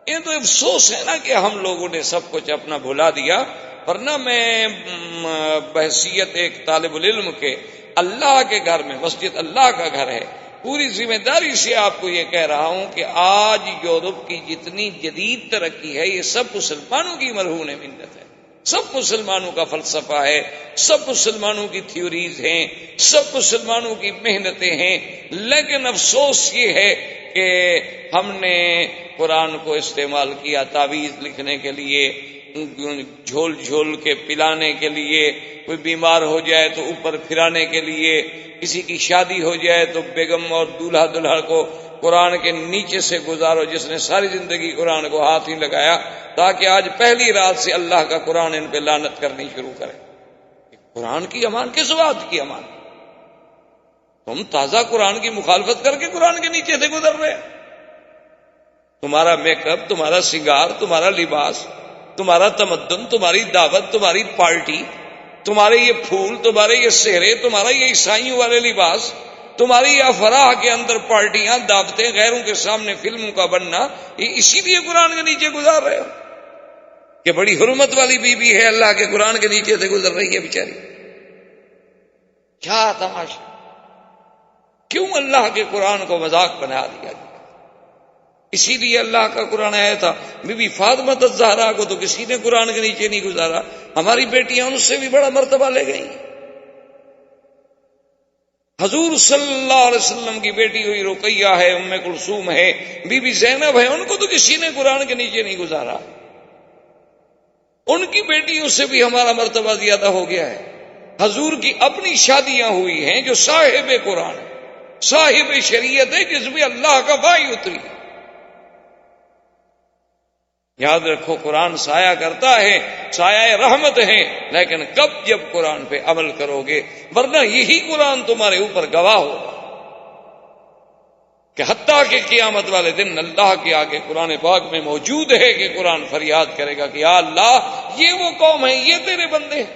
یہ تو افسوس ہے نا کہ ہم لوگوں نے سب کچھ اپنا بھلا دیا. ورنہ میں بحیثیت ایک طالب العلم کے اللہ کے گھر میں، مسجد اللہ کا گھر ہے، پوری ذمہ داری سے آپ کو یہ کہہ رہا ہوں کہ آج یورپ کی جتنی جدید ترقی ہے یہ سب مسلمانوں کی مرہون منت ہے. سب مسلمانوں کا فلسفہ ہے، سب مسلمانوں کی تھیوریز ہیں، سب مسلمانوں کی محنتیں ہیں. لیکن افسوس یہ ہے کہ ہم نے قرآن کو استعمال کیا تعویذ لکھنے کے لیے، جھول جھول کے پلانے کے لیے، کوئی بیمار ہو جائے تو اوپر پھرانے کے لیے، کسی کی شادی ہو جائے تو بیگم اور دولہا دلہا کو قرآن کے نیچے سے گزارو، جس نے ساری زندگی قرآن کو ہاتھ ہی لگایا تاکہ آج پہلی رات سے اللہ کا قرآن ان پہ لعنت کرنی شروع کرے. قرآن کی امان کس بات کی امان؟ تم تازہ قرآن کی مخالفت کر کے قرآن کے نیچے سے گزر رہے. تمہارا میک اپ، تمہارا سنگار، تمہارا لباس، تمہارا تمدن، تمہاری دعوت، تمہاری پارٹی، تمہارے یہ پھول، تمہارے یہ سہرے، تمہارا یہ عیسائیوں والے لباس، تمہاری یہ افراح کے اندر پارٹیاں، دعوتیں، غیروں کے سامنے فلموں کا بننا، یہ اسی لیے قرآن کے نیچے گزار رہے ہو کہ بڑی حرمت والی بی بی ہے اللہ کے قرآن کے نیچے سے گزر رہی ہے بیچاری. کیا تماشا! کیوں اللہ کے قرآن کو مذاق بنا دیا گیا؟ اسی لیے اللہ کا قرآن آیا تھا. بی بی فاطمہ الزہرا کو تو کسی نے قرآن کے نیچے نہیں گزارا. ہماری بیٹیاں ان سے بھی بڑا مرتبہ لے گئیں. حضور صلی اللہ علیہ وسلم کی بیٹی ہوئی رقیہ ہے، ام کلثوم ہے، بی بی زینب ہے، ان کو تو کسی نے قرآن کے نیچے نہیں گزارا. ان کی بیٹیوں سے بھی ہمارا مرتبہ زیادہ ہو گیا ہے. حضور کی اپنی شادیاں ہوئی ہیں جو صاحب قرآن ہے، صاحب شریعت ہے، جس میں اللہ کا وحی اتری. یاد رکھو قرآن سایہ کرتا ہے، سایہ رحمت ہے، لیکن کب؟ جب قرآن پہ عمل کرو گے. ورنہ یہی قرآن تمہارے اوپر گواہ ہوگا کہ حتیٰ کہ قیامت والے دن اللہ کے آگے قرآن پاک میں موجود ہے کہ قرآن فریاد کرے گا کہ یا اللہ یہ وہ قوم ہے، یہ تیرے بندے ہیں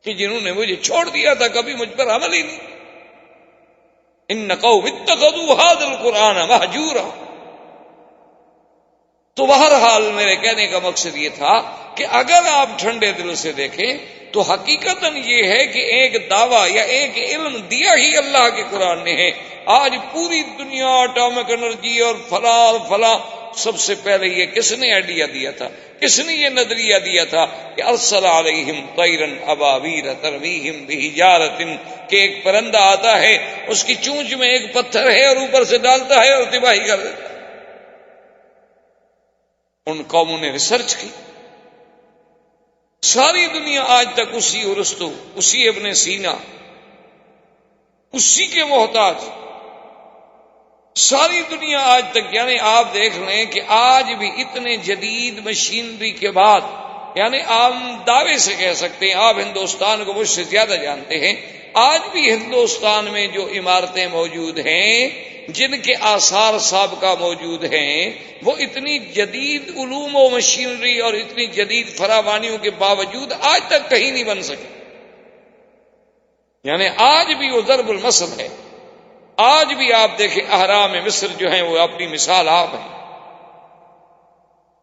کہ جنہوں نے مجھے چھوڑ دیا تھا، کبھی مجھ پر عمل ہی نہیں. ان قوم اتخذوا هذا القرآن مہجورا. تو بہرحال میرے کہنے کا مقصد یہ تھا کہ اگر آپ ٹھنڈے دل سے دیکھیں تو حقیقتاً یہ ہے کہ ایک دعویٰ یا ایک علم دیا ہی اللہ کے قرآن نے ہے. آج پوری دنیا اٹامک انرجی اور فلاں اور فلاں، سب سے پہلے یہ کس نے آئیڈیا دیا تھا؟ کس نے یہ نظریہ دیا تھا کہ ارسل علیہم طیرا ابابیل ترمیہم بحجارۃ، کہ ایک پرندہ آتا ہے، اس کی چونچ میں ایک پتھر ہے اور اوپر سے ڈالتا ہے اور تباہی کر دیتا ہے. ان قوموں نے ریسرچ کی. ساری دنیا آج تک اسی ارسطو، اسی ابن سینا، اسی کے محتاج ساری دنیا آج تک. یعنی آپ دیکھ لیں کہ آج بھی اتنے جدید مشینری کے بعد، یعنی آپ دعوے سے کہہ سکتے ہیں، آپ ہندوستان کو مجھ سے زیادہ جانتے ہیں، آج بھی ہندوستان میں جو عمارتیں موجود ہیں، جن کے آثار سابقہ موجود ہیں، وہ اتنی جدید علوم و مشینری اور اتنی جدید فراوانیوں کے باوجود آج تک کہیں نہیں بن سکے. یعنی آج بھی وہ ضرب المثل ہے. آج بھی آپ دیکھیں اہرام مصر جو ہیں وہ اپنی مثال آپ ہیں.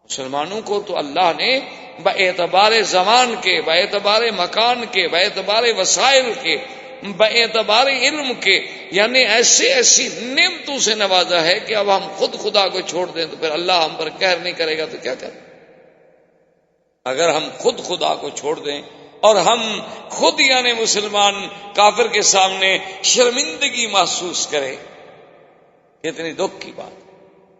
مسلمانوں کو تو اللہ نے باعتبار زمان کے، باعتبار مکان کے، باعتبار وسائل کے، باعتبار علم کے، یعنی ایسی نعمتوں سے نوازا ہے کہ اب ہم خود خدا کو چھوڑ دیں تو پھر اللہ ہم پر قہر نہیں کرے گا تو کیا کریں؟ اگر ہم خود خدا کو چھوڑ دیں اور ہم خود یعنی مسلمان کافر کے سامنے شرمندگی محسوس کریں، کتنی دکھ کی بات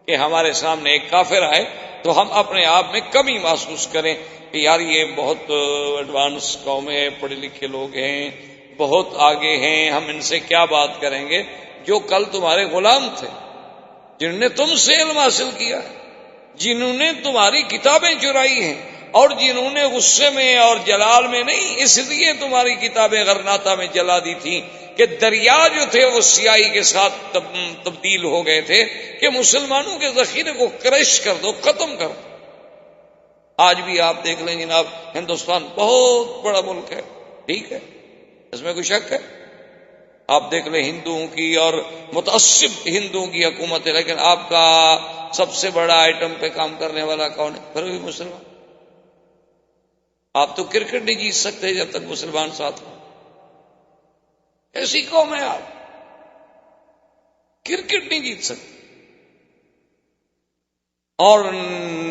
کہ ہمارے سامنے ایک کافر آئے تو ہم اپنے آپ میں کمی محسوس کریں کہ یار یہ بہت ایڈوانس قوم ہے، پڑھے لکھے لوگ ہیں، بہت آگے ہیں، ہم ان سے کیا بات کریں گے جو کل تمہارے غلام تھے، جنہوں نے تم سے علم حاصل کیا ہے، جنہوں نے تمہاری کتابیں چرائی ہیں، اور جنہوں نے غصے میں اور جلال میں نہیں، اس لیے تمہاری کتابیں غرناطہ میں جلا دی تھی کہ دریا جو تھے وہ سیاہی کے ساتھ تبدیل ہو گئے تھے کہ مسلمانوں کے ذخیرے کو کرش کر دو، ختم کر دو. آج بھی آپ دیکھ لیں جناب، ہندوستان بہت بڑا ملک ہے، ٹھیک ہے، اس میں کوئی شک ہے. آپ دیکھ لیں ہندوؤں کی اور متعصب ہندوؤں کی حکومت ہے، لیکن آپ کا سب سے بڑا آئٹم پہ کام کرنے والا کون ہے؟ پھر بھی مسلمان. آپ تو کرکٹ نہیں جیت سکتے جب تک مسلمان ساتھ ہوں. ایسی قوم ہے آپ، کرکٹ نہیں جیت سکتے. اور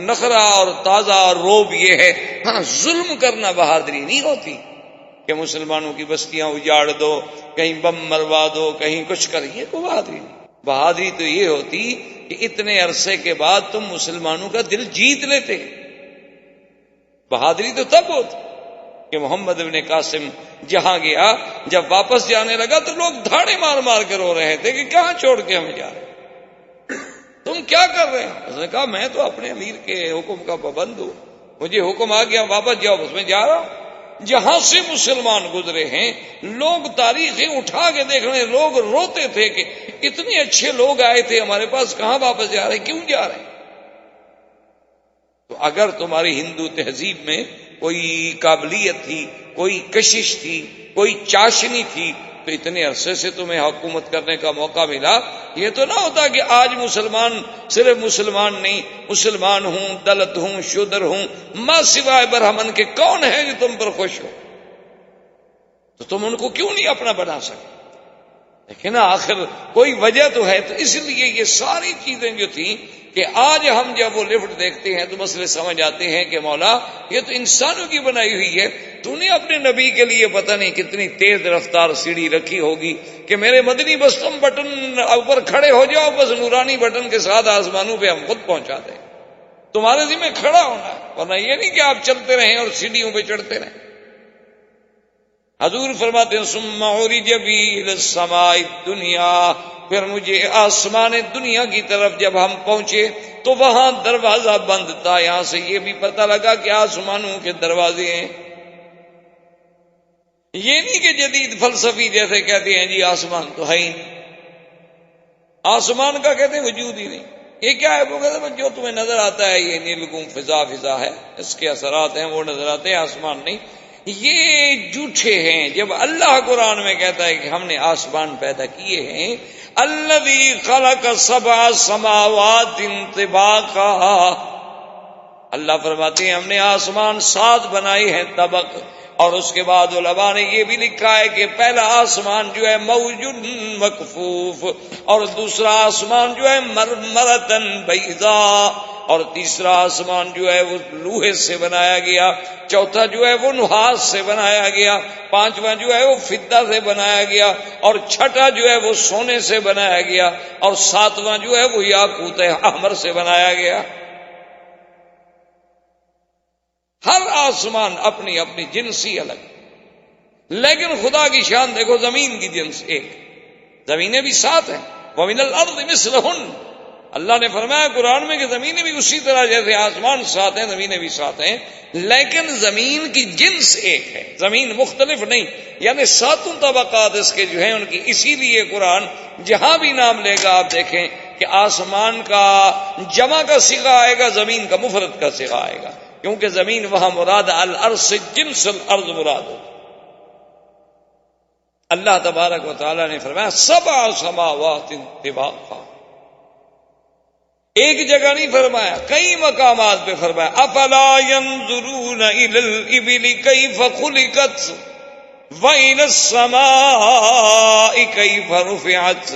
نخرا اور تازہ اور روب یہ ہے، ہاں ظلم کرنا بہادری نہیں ہوتی کہ مسلمانوں کی بستیاں اجاڑ دو، کہیں بم مروا دو، کہیں کچھ کریے، کوئی بہادری نہیں. بہادری تو یہ ہوتی کہ اتنے عرصے کے بعد تم مسلمانوں کا دل جیت لیتے. بہادری تو تب ہوتی کہ محمد ابن قاسم جہاں گیا، جب واپس جانے لگا تو لوگ دھاڑے مار مار کے رو رہے تھے کہ کہاں چھوڑ کے ہم جا رہے ہیں، تم کیا کر رہے ہیں؟ اس نے کہا میں تو اپنے امیر کے حکم کا پابند ہوں، مجھے حکم آ گیا واپس جاؤ، اس میں جا رہا ہوں. جہاں سے مسلمان گزرے ہیں لوگ تاریخیں اٹھا کے دیکھ رہے ہیں، لوگ روتے تھے کہ اتنے اچھے لوگ آئے تھے ہمارے پاس، کہاں واپس جا رہے ہیں، کیوں جا رہے ہیں؟ تو اگر تمہاری ہندو تہذیب میں کوئی قابلیت تھی، کوئی کشش تھی، کوئی چاشنی تھی، تو اتنے عرصے سے تمہیں حکومت کرنے کا موقع ملا. یہ تو نہ ہوتا کہ آج مسلمان صرف مسلمان نہیں، مسلمان ہوں، دلت ہوں، شودر ہوں، ماں سوائے برہمن کے کون ہے جو تم پر خوش ہو؟ تو تم ان کو کیوں نہیں اپنا بنا سکتے؟ لیکن آخر کوئی وجہ تو ہے. تو اس لیے یہ ساری چیزیں جو تھیں کہ آج ہم جب وہ لفٹ دیکھتے ہیں تو مسئلے سمجھ آتے ہیں کہ مولا یہ تو انسانوں کی بنائی ہوئی ہے. تو نے اپنے نبی کے لیے پتہ نہیں کتنی تیز رفتار سیڑھی رکھی ہوگی کہ میرے مدنی بس تم بٹن اوپر کھڑے ہو جاؤ، بس نورانی بٹن کے ساتھ آسمانوں پہ ہم خود پہنچا دیں. تمہارے ذمہ کھڑا ہونا ہے، ورنہ یہ نہیں کہ آپ چلتے رہیں اور سیڑھیوں پہ چڑھتے رہیں. حضور فرماتے ہیں ثم عرج بی الی السماء الدنیا، پھر مجھے آسمان دنیا کی طرف جب ہم پہنچے تو وہاں دروازہ بند تھا. یہاں سے یہ بھی پتہ لگا کہ آسمانوں کے دروازے ہیں. یہ نہیں کہ جدید فلسفی جیسے کہتے ہیں جی آسمان تو ہے ہی نہیں، آسمان کا کہتے ہیں وجود ہی نہیں. یہ کیا ہے؟ وہ کہتے ہیں جو تمہیں نظر آتا ہے یہ نیلگوں فضا ہے، اس کے اثرات ہیں، وہ نظر آتے ہیں، آسمان نہیں. یہ جھوٹے ہیں. جب اللہ قرآن میں کہتا ہے کہ ہم نے آسمان پیدا کیے ہیں، الذی خلق سبع سماوات طباقا، اللہ فرماتے ہیں ہم نے آسمان 7 بنائے ہیں طبق. اور اس کے بعد علماء نے یہ بھی لکھا ہے کہ پہلا آسمان جو ہے موجود مکفوف، اور دوسرا آسمان جو ہے مرمرتن بیضاء، اور تیسرا آسمان جو ہے وہ لوہے سے بنایا گیا، چوتھا جو ہے وہ نحاس سے بنایا گیا، پانچواں جو ہے وہ فضہ سے بنایا گیا، اور چھٹا جو ہے وہ سونے سے بنایا گیا، اور ساتواں جو ہے وہ یاقوت احمر سے بنایا گیا. ہر آسمان اپنی اپنی جنسی الگ، لیکن خدا کی شان دیکھو، زمین کی جنس ایک. زمینیں بھی ساتھ ہیں. وَمِنَ الْأَرْضِ مِثْلُهُنَّ، اللہ نے فرمایا قرآن میں کہ زمینیں بھی اسی طرح جیسے آسمان ساتھ ہیں زمینیں بھی ساتھ ہیں، لیکن زمین کی جنس ایک ہے، زمین مختلف نہیں. یعنی ساتوں طبقات اس کے جو ہیں ان کی. اسی لیے قرآن جہاں بھی نام لے گا آپ دیکھیں کہ آسمان کا جمع کا صیغہ آئے گا، زمین کا مفرد کا صیغہ آئے گا، کیونکہ زمین وہاں مراد الارض سے جنس الارض مراد ہو. اللہ تبارک و تعالیٰ نے فرمایا 7 سماوات طباقا، ایک جگہ نہیں فرمایا، کئی مقامات پہ فرمایا. افلا ينظرون الى الابل كيف خلقت والى السماء كيف رفعت.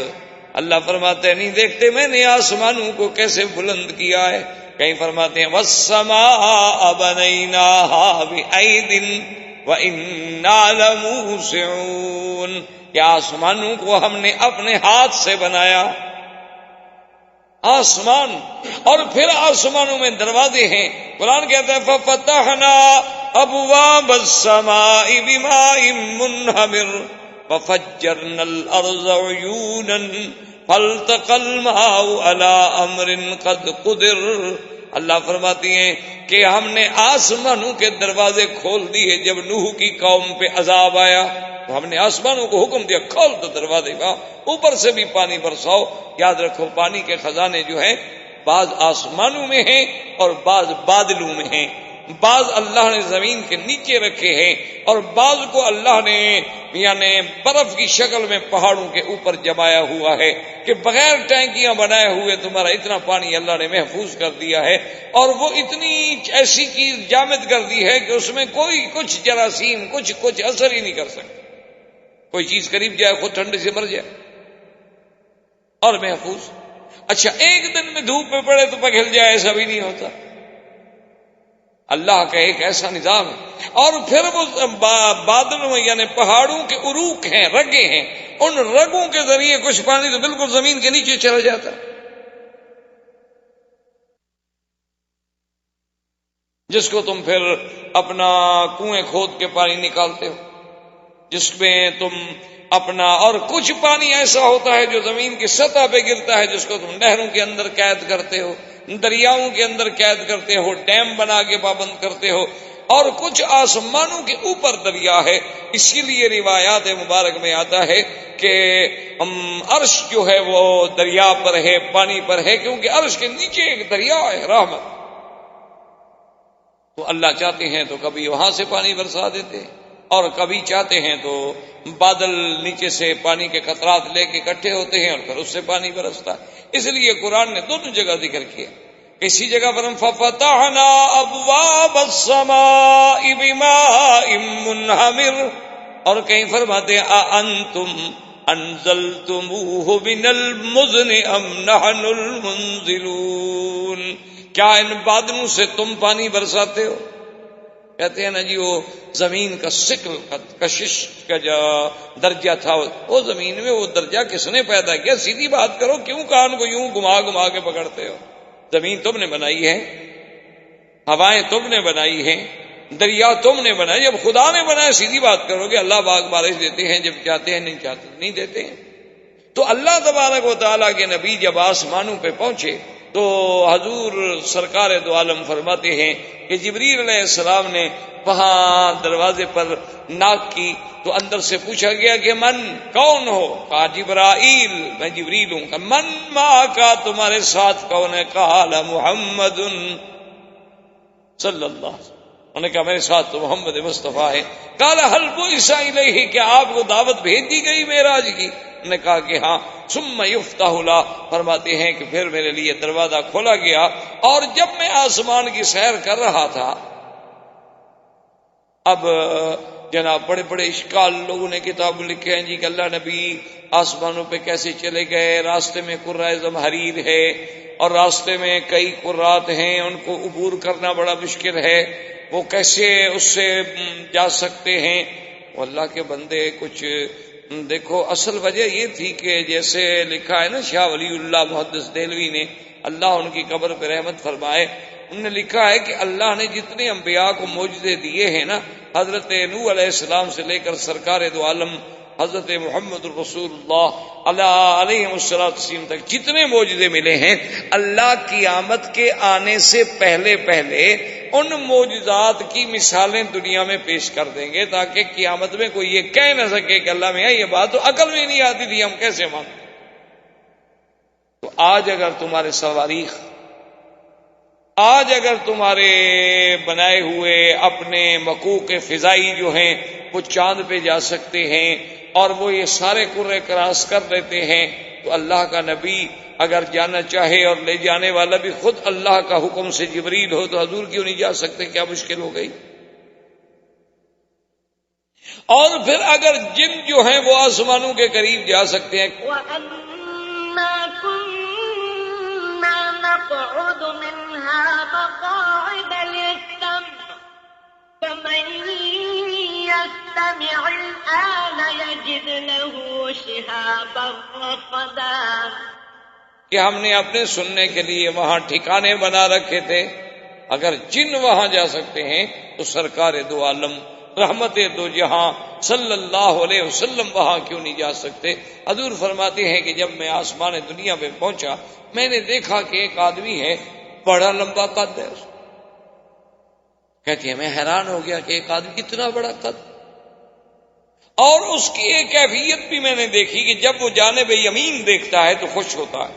اللہ فرماتے ہیں نہیں دیکھتے میں نے آسمانوں کو کیسے بلند کیا ہے. کہیں فرماتے ہیں والسماء بنيناها بأيد وإنا لموسعون، کہ آسمانوں کو ہم نے اپنے ہاتھ سے بنایا. آسمان اور پھر آسمانوں میں دروازے ہیں. قرآن کہتا ہے ففتحنا ابواب السماء بماء منہمر وفجرنا الارض عیونا فالتقى الماء على امر قد قدر. اللہ فرماتی ہیں کہ ہم نے آسمانوں کے دروازے کھول دیے. جب نوح کی قوم پہ عذاب آیا تو ہم نے آسمانوں کو حکم دیا کھول دو دروازے کا، اوپر سے بھی پانی برساؤ. یاد رکھو پانی کے خزانے جو ہیں بعض آسمانوں میں ہیں اور بعض بادلوں میں ہیں. بعض اللہ نے زمین کے نیچے رکھے ہیں اور بعض کو اللہ نے یعنی برف کی شکل میں پہاڑوں کے اوپر جمایا ہوا ہے کہ بغیر ٹینکیاں بنائے ہوئے تمہارا اتنا پانی اللہ نے محفوظ کر دیا ہے. اور وہ اتنی ایسی چیز جامد کر دی ہے کہ اس میں کوئی کچھ جراثیم کچھ اثر ہی نہیں کر سکتا. کوئی چیز قریب جائے خود ٹھنڈے سے مر جائے اور محفوظ. اچھا ایک دن میں دھوپ پہ پڑے تو پگھل جائے، ایسا بھی نہیں ہوتا. اللہ کا ایک ایسا نظام ہے. اور پھر وہ بادلوں میں یعنی پہاڑوں کے عروق ہیں، رگیں ہیں، ان رگوں کے ذریعے کچھ پانی تو بالکل زمین کے نیچے چلا جاتا ہے، جس کو تم پھر اپنا کنویں کھود کے پانی نکالتے ہو، جس میں تم اپنا. اور کچھ پانی ایسا ہوتا ہے جو زمین کی سطح پہ گرتا ہے، جس کو تم نہروں کے اندر قید کرتے ہو، دریاؤں کے اندر قید کرتے ہو، ڈیم بنا کے پابند کرتے ہو. اور کچھ آسمانوں کے اوپر دریا ہے. اسی لیے روایات مبارک میں آتا ہے کہ عرش جو ہے وہ دریا پر ہے، پانی پر ہے، کیونکہ عرش کے نیچے ایک دریا ہے رحمت. تو اللہ چاہتے ہیں تو کبھی وہاں سے پانی برسا دیتے ہیں اور کبھی چاہتے ہیں تو بادل نیچے سے پانی کے قطرات لے کے اکٹھے ہوتے ہیں اور پھر اس سے پانی برستا ہے. اس لیے قرآن نے دونوں جگہ ذکر کیا. اسی جگہ پر ففتحنا ابواب السماء بماء منہمر، اور کہیں فرماتے ہیں اانتم انزلتموہ من المزن ام نحن المنزلون. کیا ان بادلوں سے تم پانی برساتے ہو؟ کہتے ہیں نا جی وہ زمین کا سکل کشش کا جو درجہ تھا، وہ زمین میں وہ درجہ کس نے پیدا کیا؟ سیدھی بات کرو، کیوں کان کو یوں گھما کے پکڑتے ہو؟ زمین تم نے بنائی ہے، ہوائیں تم نے بنائی ہیں، دریا تم نے بنائی. جب خدا نے بنایا سیدھی بات کرو گے. اللہ باغ بارش دیتے ہیں جب چاہتے ہیں، نہیں چاہتے نہیں دیتے ہیں. تو اللہ تبارک و تعالیٰ کے نبی جب آسمانوں پہ پہنچے تو حضور سرکار دو عالم فرماتے ہیں کہ جبریل علیہ السلام نے وہاں دروازے پر ناک کی تو اندر سے پوچھا گیا کہ من کون ہو؟ کہا جبرائیل، میں جبریل ہوں. من ما کا تمہارے ساتھ کون ہے؟ قال محمد صلی اللہ علیہ وسلم. انہوں نے کہا میرے ساتھ تو محمد مصطفیٰ ہے. قال هل بعث الیہ، کیا آپ کو دعوت بھیج دی گئی معراج کی؟ انہوں نے کہا کہ ہاں. ثم یفتح لا، فرماتے ہیں کہ پھر میرے لیے دروازہ کھولا گیا اور جب میں آسمان کی سیر کر رہا تھا، اب جناب بڑے بڑے اشکال لوگوں نے کتاب لکھے ہیں جی کہ اللہ نبی آسمانوں پہ کیسے چلے گئے، راستے میں قرۂ زمہریر ہے اور راستے میں کئی قرات ہیں، ان کو عبور کرنا بڑا مشکل ہے، وہ کیسے اس سے جا سکتے ہیں؟ اللہ کے بندے کچھ دیکھو. اصل وجہ یہ تھی کہ جیسے لکھا ہے نا شاہ ولی اللہ محدث دہلوی نے، اللہ ان کی قبر پہ رحمت فرمائے، انہوں نے لکھا ہے کہ اللہ نے جتنے انبیاء کو معجزے دیے ہیں نا، حضرت نوح علیہ السلام سے لے کر سرکار دو عالم حضرت محمد رسول اللہ علیہ السلام تک جتنے معجزے ملے ہیں، اللہ قیامت کے آنے سے پہلے پہلے ان معجزات کی مثالیں دنیا میں پیش کر دیں گے، تاکہ قیامت میں کوئی یہ کہہ نہ سکے کہ اللہ میاں یہ بات تو عقل میں نہیں آتی تھی، ہم کیسے مانتے۔ تو آج اگر تمہارے صواريخ، آج اگر تمہارے بنائے ہوئے اپنے مکوک فضائی جو ہیں وہ چاند پہ جا سکتے ہیں اور وہ یہ سارے کرے کراس کر لیتے ہیں، تو اللہ کا نبی اگر جانا چاہے اور لے جانے والا بھی خود اللہ کا حکم سے جبریل ہو، تو حضور کیوں نہیں جا سکتے؟ کیا مشکل ہو گئی؟ اور پھر اگر جن جو ہیں وہ آسمانوں کے قریب جا سکتے ہیں، نقعد منها مقاعد للسمع فمن يستمع الآن يجد له شهابا رصدا، کہ ہم نے اپنے سننے کے لیے وہاں ٹھکانے بنا رکھے تھے۔ اگر جن وہاں جا سکتے ہیں تو سرکار دو عالم رحمت دو جہاں صلی اللہ علیہ وسلم وہاں کیوں نہیں جا سکتے؟ حضور فرماتے ہیں کہ جب میں آسمان دنیا پہ پہنچا، میں نے دیکھا کہ ایک آدمی ہے، بڑا لمبا قد ہے، کہتی ہے میں حیران ہو گیا کہ ایک آدمی اتنا بڑا قد، اور اس کی ایک کیفیت بھی میں نے دیکھی کہ جب وہ جانب یمین دیکھتا ہے تو خوش ہوتا ہے،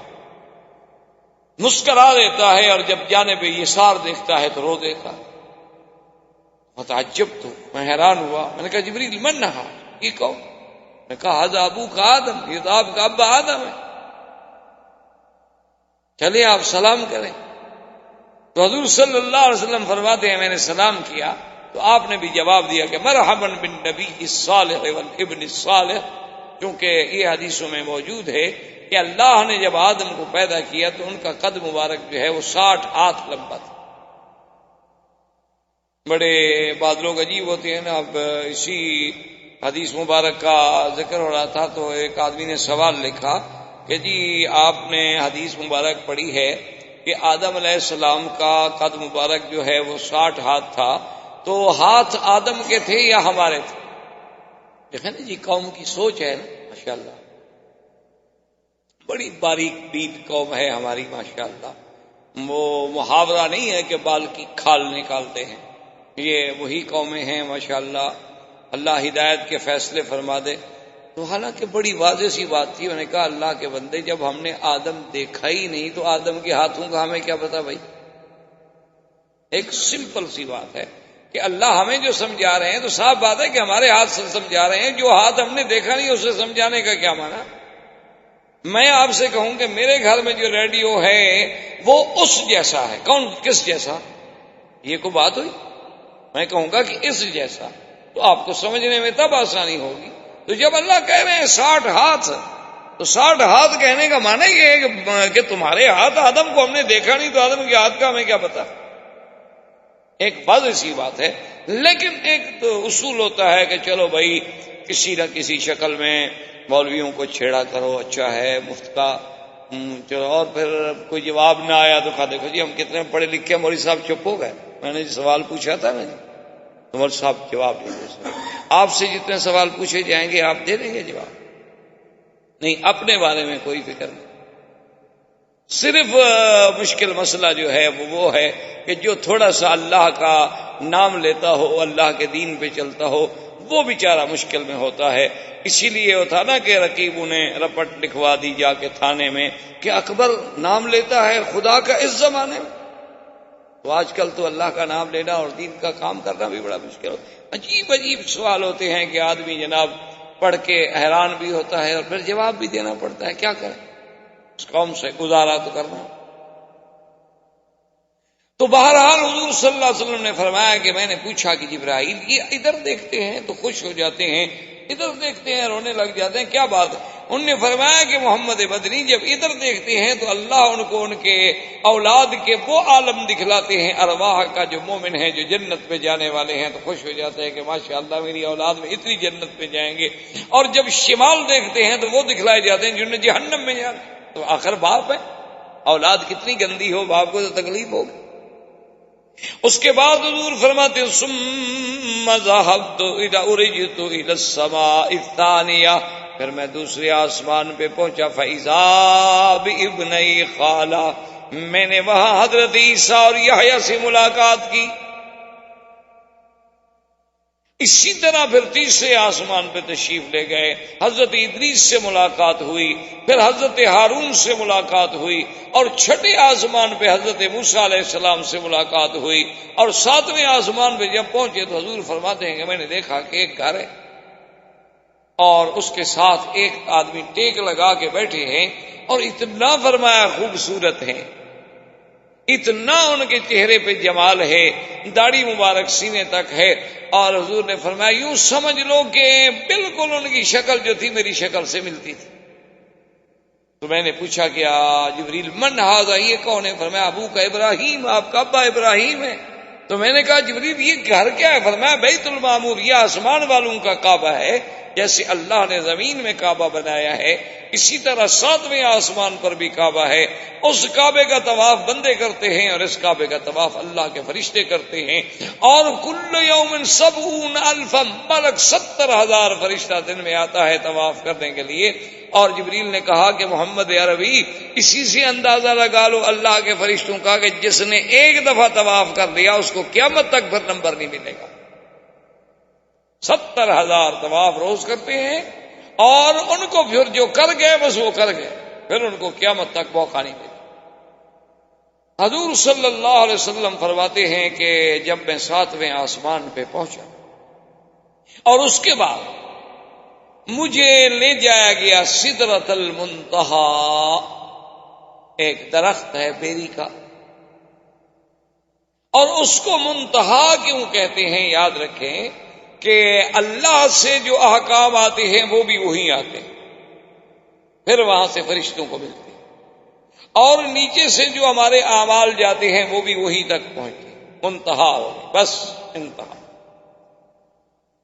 مسکرا دیتا ہے، اور جب جانب یسار دیکھتا ہے تو رو دیتا ہے۔ متعجب تو میں حیران ہوا، میں نے کہا جبریل من نہا، یہ کون؟ میں نے کہا حضا ابو کا آدم، یہ تو آپ کا ابا آدم ہے، چلے آپ سلام کریں۔ تو حضور صلی اللہ علیہ وسلم فرماتے ہیں میں نے سلام کیا تو آپ نے بھی جواب دیا کہ مرحبا بالنبی الصالح والابن الصالح، کیونکہ یہ حدیثوں میں موجود ہے کہ اللہ نے جب آدم کو پیدا کیا تو ان کا قد مبارک جو ہے وہ 60 ہاتھ لمبا تھا۔ بڑے بعض لوگ عجیب ہوتے ہیں نا۔ اب اسی حدیث مبارک کا ذکر ہو رہا تھا تو ایک آدمی نے سوال لکھا کہ جی آپ نے حدیث مبارک پڑھی ہے کہ آدم علیہ السلام کا قد مبارک جو ہے وہ 60 ہاتھ تھا، تو ہاتھ آدم کے تھے یا ہمارے تھے؟ دیکھیں نا جی قوم کی سوچ ہے نا، ماشاءاللہ بڑی باریک بین قوم ہے ہماری ماشاءاللہ۔ وہ محاورہ نہیں ہے کہ بال کی کھال نکالتے ہیں، یہ وہی قومیں ہیں ماشاءاللہ، اللہ ہدایت کے فیصلے فرما دے۔ تو حالانکہ بڑی واضح سی بات تھی، انہوں نے کہا اللہ کے بندے جب ہم نے آدم دیکھا ہی نہیں تو آدم کے ہاتھوں کا ہمیں کیا پتا بھائی؟ ایک سمپل سی بات ہے کہ اللہ ہمیں جو سمجھا رہے ہیں تو صاف بات ہے کہ ہمارے ہاتھ سے سمجھا رہے ہیں، جو ہاتھ ہم نے دیکھا نہیں اسے سمجھانے کا کیا معنی؟ میں آپ سے کہوں کہ میرے گھر میں جو ریڈیو ہے وہ اس جیسا ہے، کون کس جیسا؟ یہ کوئی بات ہوئی؟ میں کہوں گا کہ اس جیسا، تو آپ کو سمجھنے میں تب آسانی ہوگی۔ تو جب اللہ کہہ رہے ہیں 60 ہاتھ، تو 60 ہاتھ کہنے کا معنی یہ ہے کہ تمہارے ہاتھ، آدم کو ہم نے دیکھا نہیں تو آدم کے ہاتھ کا ہمیں کیا پتا؟ ایک واضح سی بات ہے، لیکن ایک تو اصول ہوتا ہے کہ چلو بھائی کسی نہ کسی شکل میں مولویوں کو چھیڑا کرو، اچھا ہے مفت کا، چلو، اور پھر کوئی جواب نہ آیا تو کہا دیکھو جی ہم کتنے پڑھے لکھے، مولوی صاحب چپ ہو گئے، میں نے سوال پوچھا تھا نا جی، مولوی صاحب جواب نہیں دے سکتے۔ آپ سے جتنے سوال پوچھے جائیں گے آپ دے دیں گے جواب؟ نہیں، اپنے بارے میں کوئی فکر نہیں۔ صرف مشکل مسئلہ جو ہے وہ ہے کہ جو تھوڑا سا اللہ کا نام لیتا ہو، اللہ کے دین پہ چلتا ہو، وہ بیچارہ مشکل میں ہوتا ہے۔ اسی لیے وہ تھا نا کہ رقیبوں نے رپٹ لکھوا دی جا کے تھانے میں کہ اکبر نام لیتا ہے خدا کا اس زمانے میں۔ تو آج کل تو اللہ کا نام لینا اور دین کا کام کرنا بھی بڑا مشکل ہوتا ہے۔ عجیب عجیب سوال ہوتے ہیں کہ آدمی جناب پڑھ کے حیران بھی ہوتا ہے اور پھر جواب بھی دینا پڑتا ہے، کیا کریں، اس قوم سے گزارا تو کرنا۔ تو بہرحال حضور صلی اللہ علیہ وسلم نے فرمایا کہ میں نے پوچھا کہ جبرائیل یہ ادھر دیکھتے ہیں تو خوش ہو جاتے ہیں، ادھر دیکھتے ہیں رونے لگ جاتے ہیں، کیا بات ہے؟ انہوں نے فرمایا کہ محمد بدنی جب ادھر دیکھتے ہیں تو اللہ ان کو ان کے اولاد کے وہ عالم دکھلاتے ہیں ارواح کا، جو مومن ہیں، جو جنت پہ جانے والے ہیں، تو خوش ہو جاتے ہیں کہ ماشاءاللہ میری اولاد میں اتنی جنت پہ جائیں گے۔ اور جب شمال دیکھتے ہیں تو وہ دکھلائے جاتے ہیں جنہیں جہنم میں جانا۔ تو آخر باپ ہے، اولاد کتنی گندی ہو باپ کو تو تکلیف ہوگی۔ اس کے بعد حضور فرماتے ہیں ثم ذهبت اذا ارجت الى السماء الثانیہ، پھر میں دوسرے آسمان پہ پہنچا فاذا بابنی خالہ، میں نے وہاں حضرت عیسیٰ اور یحییٰ سے ملاقات کی۔ اسی طرح پھر تیسرے آسمان پہ تشریف لے گئے، حضرت ادریس سے ملاقات ہوئی، پھر حضرت ہارون سے ملاقات ہوئی، اور چھٹے آسمان پہ حضرت موسیٰ علیہ السلام سے ملاقات ہوئی، اور ساتویں آسمان پہ جب پہنچے تو حضور فرماتے ہیں کہ میں نے دیکھا کہ ایک گھر ہے اور اس کے ساتھ ایک آدمی ٹیک لگا کے بیٹھے ہیں، اور اتنا فرمایا خوبصورت ہیں، اتنا ان کے چہرے پہ جمال ہے، داڑھی مبارک سینے تک ہے، اور حضور نے فرمایا یوں سمجھ لو کہ بالکل ان کی شکل جو تھی میری شکل سے ملتی تھی۔ تو میں نے پوچھا کہ جبریل من ھذا، یہ کون ہے؟ فرمایا ابو کا ابراہیم، آپ کا ابا ابراہیم ہے۔ تو میں نے کہا جبریل یہ گھر کیا ہے؟ فرمایا بیت المعمور، یہ آسمان والوں کا کعبہ ہے، جیسے اللہ نے زمین میں کعبہ بنایا ہے اسی طرح ساتویں آسمان پر بھی کعبہ ہے۔ اس کعبے کا طواف بندے کرتے ہیں اور اس کعبے کا طواف اللہ کے فرشتے کرتے ہیں، اور کل یوم 70,000 ملک، 70,000 فرشتہ دن میں آتا ہے طواف کرنے کے لیے۔ اور جبریل نے کہا کہ محمد عربی اسی سے اندازہ لگا لو اللہ کے فرشتوں کا کہ جس نے ایک دفعہ طواف کر لیا اس کو قیامت تک پھر نمبر نہیں ملے گا۔ 70,000 طواف روز کرتے ہیں، اور ان کو پھر جو کر گئے بس وہ کر گئے، پھر ان کو قیامت تک موقع نہیں ملے۔ حضور صلی اللہ علیہ وسلم فرماتے ہیں کہ جب میں 7ویں آسمان پہ پہنچا اور اس کے بعد مجھے لے جایا گیا سدرۃ المنتہا، ایک درخت ہے بیری کا، اور اس کو منتہا کیوں کہتے ہیں یاد رکھیں کہ اللہ سے جو احکام آتے ہیں وہ بھی وہی آتے ہیں، پھر وہاں سے فرشتوں کو ملتے ہیں، اور نیچے سے جو ہمارے اعمال جاتے ہیں وہ بھی وہی تک پہنچتے ہیں، منتہا ہو بس انتہا۔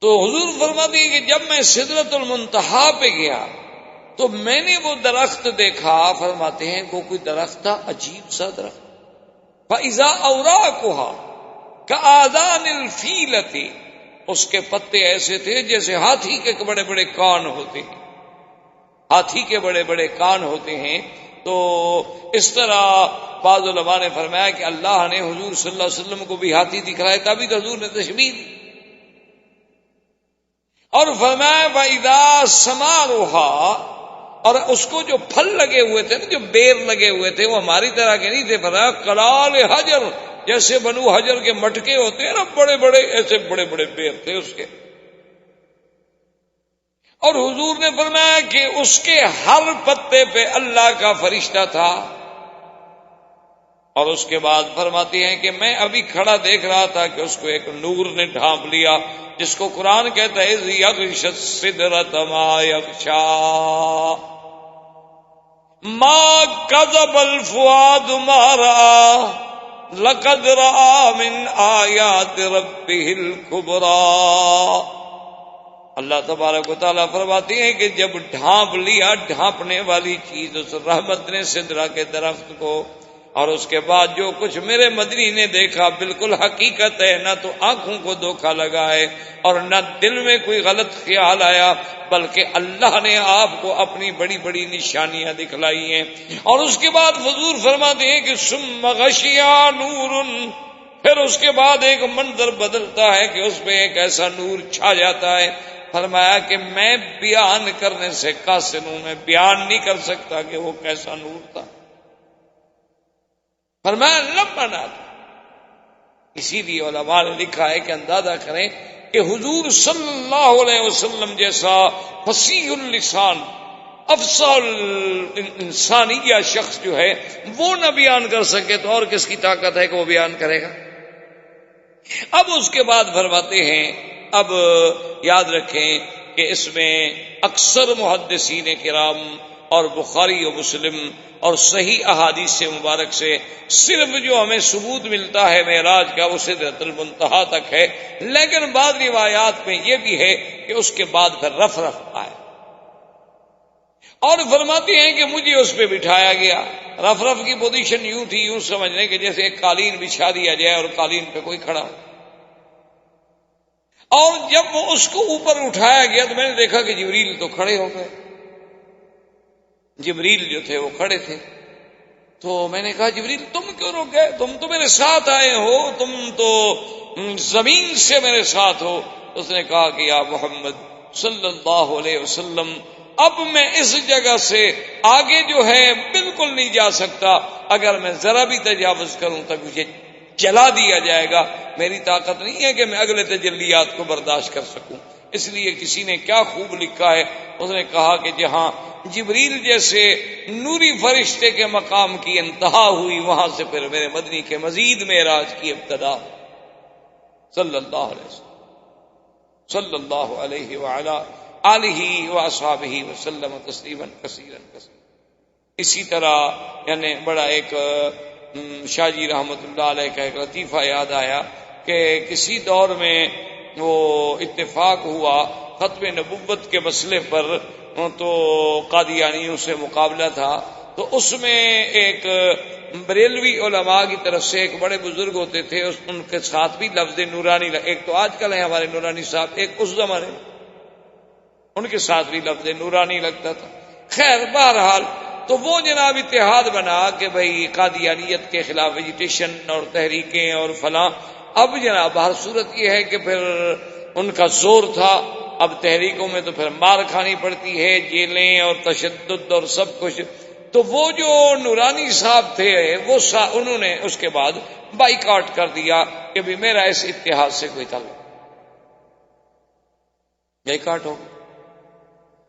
تو حضور فرماتے ہیں کہ جب میں سدرۃ المنتہا پہ گیا تو میں نے وہ درخت دیکھا، فرماتے ہیں وہ کوئی درخت تھا عجیب سا درخت، فَإِذَا أَوْرَاقُهَا كَآذَانِ الْفِيلَةِ، اس کے پتے ایسے تھے جیسے ہاتھی کے بڑے بڑے کان ہوتے ہیں، ہاتھی کے بڑے بڑے کان ہوتے ہیں۔ تو اس طرح بعض علماء نے فرمایا کہ اللہ نے حضور صلی اللہ علیہ وسلم کو بھی ہاتھی دکھلایا، تبھی تو حضور نے تشبیہ دی، اور فرمایا وَإِذَا ثَمَارُهَا، اور اس کو جو پھل لگے ہوئے تھے نا، جو بیر لگے ہوئے تھے، وہ ہماری طرح کے نہیں تھے، فرمایا کلال حجر، جیسے بنو حجر کے مٹکے ہوتے ہیں نا بڑے بڑے، ایسے بڑے بڑے بیر تھے اس کے۔ اور حضور نے فرمایا کہ اس کے ہر پتے پہ اللہ کا فرشتہ تھا، اور اس کے بعد فرماتی ہیں کہ میں ابھی کھڑا دیکھ رہا تھا کہ اس کو ایک نور نے ڈھانپ لیا، جس کو قرآن کہتا ہے یغشی السدرۃ ما یغشی ما کذب الفؤاد ما رأى لقد رأى من آیات ربہ الکبریٰ۔ اللہ تبارک و تعالیٰ فرماتے ہیں کہ جب ڈھانپ لیا ڈھانپنے والی چیز اس رحمت نے سدرہ کے درخت کو، اور اس کے بعد جو کچھ میرے مدنی نے دیکھا بالکل حقیقت ہے، نہ تو آنکھوں کو دھوکہ لگا ہے اور نہ دل میں کوئی غلط خیال آیا، بلکہ اللہ نے آپ کو اپنی بڑی بڑی نشانیاں دکھلائی ہیں۔ اور اس کے بعد حضور فرماتے ہیں کہ ثم غشیا نور، پھر اس کے بعد ایک منظر بدلتا ہے کہ اس پہ ایک ایسا نور چھا جاتا ہے، فرمایا کہ میں بیان کرنے سے قاصر ہوں، میں بیان نہیں کر سکتا کہ وہ کیسا نور تھا، فرمایا لمبا۔ اسی لیے علماء نے لکھا ہے کہ اندازہ کریں کہ حضور صلی اللہ علیہ وسلم جیسا فصیح اللسان افصاح الانسانیہ شخص جو ہے وہ نہ بیان کر سکے تو اور کس کی طاقت ہے کہ وہ بیان کرے گا۔ اب اس کے بعد فرماتے ہیں، اب یاد رکھیں کہ اس میں اکثر محدثین کرام اور بخاری و مسلم اور صحیح احادیث مبارک سے صرف جو ہمیں ثبوت ملتا ہے معراج کا وہ سدرۃ المنتہا تک ہے، لیکن بعض روایات میں یہ بھی ہے کہ اس کے بعد پھر رف آئے، اور فرماتے ہیں کہ مجھے اس پہ بٹھایا گیا. رف رف کی پوزیشن یوں تھی، یوں سمجھنے کہ جیسے ایک قالین بچھا دیا جائے اور قالین پہ کوئی کھڑا ہو. اور جب وہ اس کو اوپر اٹھایا گیا تو میں نے دیکھا کہ جبریل تو کھڑے ہو گئے. جبریل جو تھے وہ کھڑے تھے. تو میں نے کہا جبریل تم کیوں رک گئے؟ تم تو میرے ساتھ آئے ہو، تم تو زمین سے میرے ساتھ ہو. اس نے کہا کہ یا محمد صلی اللہ علیہ وسلم، اب میں اس جگہ سے آگے جو ہے بالکل نہیں جا سکتا. اگر میں ذرا بھی تجاوز کروں تو مجھے جلا دیا جائے گا. میری طاقت نہیں ہے کہ میں اگلے تجلیات کو برداشت کر سکوں. اس لیے کسی نے کیا خوب لکھا ہے، اس نے کہا کہ جہاں جبریل جیسے نوری فرشتے کے مقام کی انتہا ہوئی، وہاں سے پھر میرے مدنی کے مزید معراج کی ابتدا. صلی اللہ علیہ وسلم صلی اللہ علیہ وعلی آلہ واصحابہ وسلم تسلیما کثیرا کثیرا. اسی طرح یعنی بڑا ایک شاہ جی رحمت اللہ علیہ کا ایک لطیفہ یاد آیا کہ کسی دور میں وہ اتفاق ہوا ختم نبوت کے مسئلے پر، تو قادیانیوں سے مقابلہ تھا. تو اس میں ایک بریلوی علماء کی طرف سے ایک بڑے بزرگ ہوتے تھے، ان کے ساتھ بھی لفظ نورانی، ایک تو آج کل ہے ہمارے نورانی صاحب، ایک اس زمانے میں ان کے ساتھ بھی لفظ نورانی لگتا تھا. خیر بہرحال تو وہ جناب اتحاد بنا کہ بھئی قادیانیت کے خلاف ویجیٹیشن اور تحریکیں اور فلاں. اب جناب ہر صورت یہ ہے کہ پھر ان کا زور تھا. اب تحریکوں میں تو پھر مار کھانی پڑتی ہے، جیلیں اور تشدد اور سب کچھ. تو وہ جو نورانی صاحب تھے وہ انہوں نے اس کے بعد بائیکاٹ کر دیا کہ بھی میرا اس اتحاد سے کوئی تعلق. بائیکاٹ ہو.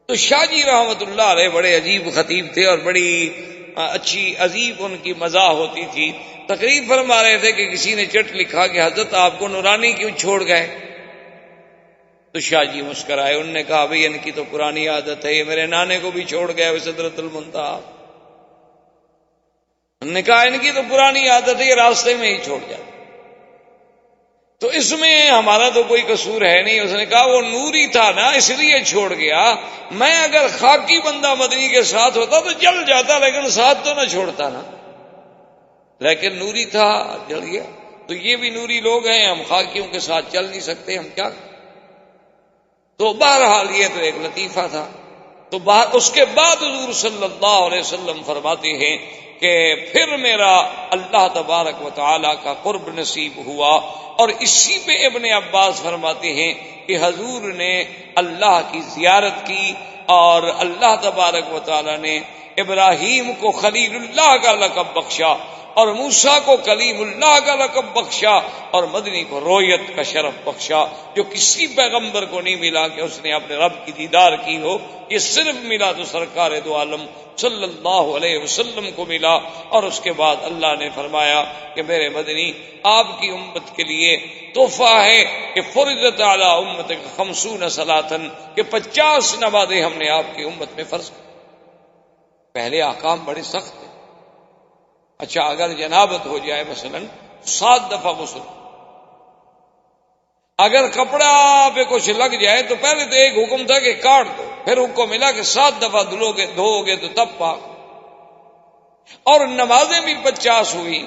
تو شاہ جی رحمت اللہ علیہ بڑے عجیب خطیب تھے اور بڑی اچھی عجیب ان کی مزاح ہوتی تھی. تقریر فرما رہے تھے کہ کسی نے چٹ لکھا کہ حضرت آپ کو نورانی کیوں چھوڑ گئے؟ تو شاہ جی مسکرائے. انہوں نے کہا بھئی ان کی تو پرانی عادت ہے، یہ میرے نانے کو بھی چھوڑ گیا سدرۃ المنتہا. انہوں نے کہا ان کی تو پرانی عادت ہے، یہ راستے میں ہی چھوڑ جاتا. تو اس میں ہمارا تو کوئی قصور ہے نہیں. اس نے کہا وہ نوری تھا نا اس لیے چھوڑ گیا. میں اگر خاکی بندہ مدنی کے ساتھ ہوتا تو جل جاتا، لیکن ساتھ تو نہ چھوڑتا نا. لیکن نوری تھا، جل گیا. تو یہ بھی نوری لوگ ہیں، ہم خاکیوں کے ساتھ چل نہیں سکتے، ہم کیا. تو بہرحال یہ تو ایک لطیفہ تھا. تو اس کے بعد حضور صلی اللہ علیہ وسلم فرماتے ہیں کہ پھر میرا اللہ تبارک و تعالی کا قرب نصیب ہوا. اور اسی پہ ابن عباس فرماتے ہیں کہ حضور نے اللہ کی زیارت کی اور اللہ تبارک و تعالی نے ابراہیم کو خلیل اللہ کا لقب بخشا اور موسیٰ کو کلیم اللہ کا لقب بخشا اور مدنی کو رویت کا شرف بخشا، جو کسی پیغمبر کو نہیں ملا کہ اس نے اپنے رب کی دیدار کی ہو. یہ صرف ملا تو سرکار دو عالم صلی اللہ علیہ وسلم کو ملا. اور اس کے بعد اللہ نے فرمایا کہ میرے مدنی آپ کی امت کے لیے تحفہ ہے کہ فرضت علی امتک 50 صلاتن، کہ 50 نمازیں ہم نے آپ کی امت میں فرض کی. پہلے احکام بڑے سخت ہیں. اچھا اگر جنابت ہو جائے مثلا 7 دفعہ غسل، اگر کپڑا پہ کچھ لگ جائے تو پہلے تو ایک حکم تھا کہ کاٹ دو، پھر حکم ملا کہ 7 دفعہ دھو گے تو تب پاک. اور نمازیں بھی 50 ہوئی.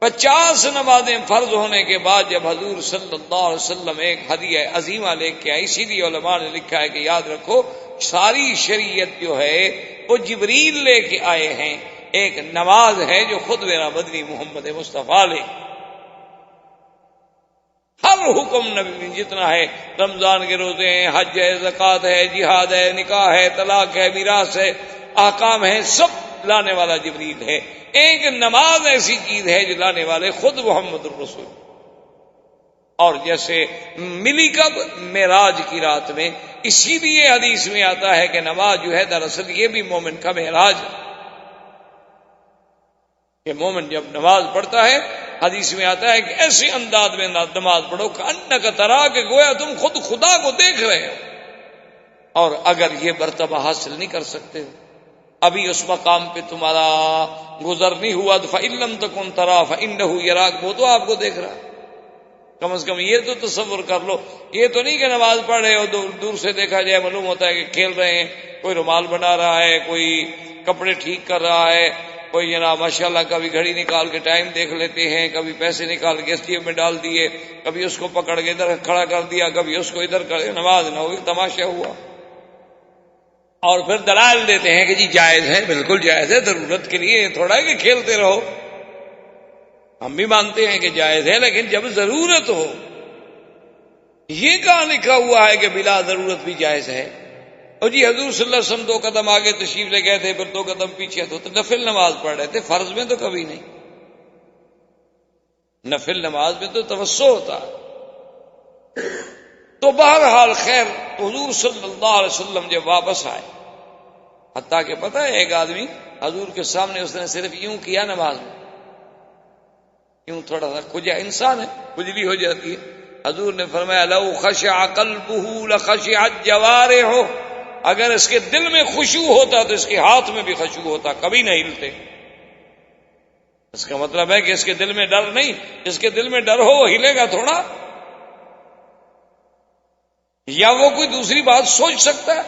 50 نمازیں فرض ہونے کے بعد جب حضور صلی اللہ علیہ وسلم ایک ہدیہ عظیمہ لے کے آئی، اسی لیے علماء نے لکھا ہے کہ یاد رکھو ساری شریعت جو ہے وہ جبریل لے کے آئے ہیں. ایک نماز ہے جو خود میرا مدنی محمد مصطفیٰ لے. ہر حکم نبی میں جتنا ہے، رمضان کے روزے ہیں، حج ہے، زکوٰۃ ہے، جہاد ہے، نکاح ہے، طلاق ہے، میراث ہے، احکام ہے، سب لانے والا جبریل ہے. ایک نماز ایسی چیز ہے جو لانے والے خود محمد الرسول. اور جیسے ملی کب؟ معراج کی رات میں. اسی لیے حدیث میں آتا ہے کہ نماز جو ہے دراصل یہ بھی مومن کا معراج ہے. کہ مومن جب نماز پڑھتا ہے، حدیث میں آتا ہے کہ ایسے انداز میں نماز پڑھو کہ انک ترا، کہ گویا تم خود خدا کو دیکھ رہے ہو. اور اگر یہ مرتبہ حاصل نہیں کر سکتے، ابھی اس مقام پہ تمہارا گزر نہیں ہوا، فإن لم تکن ترا فإنہ یراک، وہ تو آپ کو دیکھ رہا ہے. کم از کم یہ تو تصور کر لو. یہ تو نہیں کہ نماز پڑھ رہے ہو دور سے دیکھا جائے معلوم ہوتا ہے کہ کھیل رہے ہیں کوئی رومال بنا رہا ہے، کوئی کپڑے ٹھیک کر رہا ہے، کوئی جناب ماشاءاللہ کبھی گھڑی نکال کے ٹائم دیکھ لیتے ہیں، کبھی پیسے نکال کے STM میں ڈال دیے، کبھی اس کو پکڑ کے ادھر کھڑا کر دیا، کبھی اس کو ادھر کر، نماز نہ ہوئی، تماشا ہوا۔ اور پھر دلائل دیتے ہیں کہ جی جائز ہے، بالکل جائز ہے، ضرورت کے لیے، تھوڑا ہے کہ کھیلتے رہو۔ ہم بھی مانتے ہیں کہ جائز ہے، لیکن جب ضرورت ہو۔ یہ کہاں لکھا ہوا ہے کہ بلا ضرورت بھی جائز ہے؟ اور جی حضور صلی اللہ علیہ وسلم 2 قدم آگے تشریف لے گئے تھے، پھر 2 قدم پیچھے، تو نفل نماز پڑھ رہے تھے، فرض میں تو کبھی نہیں۔ نفل نماز میں تو توسع ہوتا ہے۔ تو بہرحال خیر، حضور صلی اللہ علیہ وسلم جب واپس آئے، حتیٰ کہ پتہ ہے ایک آدمی حضور کے سامنے اس نے صرف یوں کیا نماز میں، یوں تھوڑا سا کھجا، انسان ہے کھجلی ہو جاتی ہے، حضور نے فرمایا لو خشع قلبہ لخشعت جوارحہ، اگر اس کے دل میں خشوع ہوتا تو اس کے ہاتھ میں بھی خشوع ہوتا، کبھی نہ ہلتے۔ اس کا مطلب ہے کہ اس کے دل میں ڈر نہیں، جس کے دل میں ڈر ہو وہ ہلے گا تھوڑا، یا وہ کوئی دوسری بات سوچ سکتا ہے؟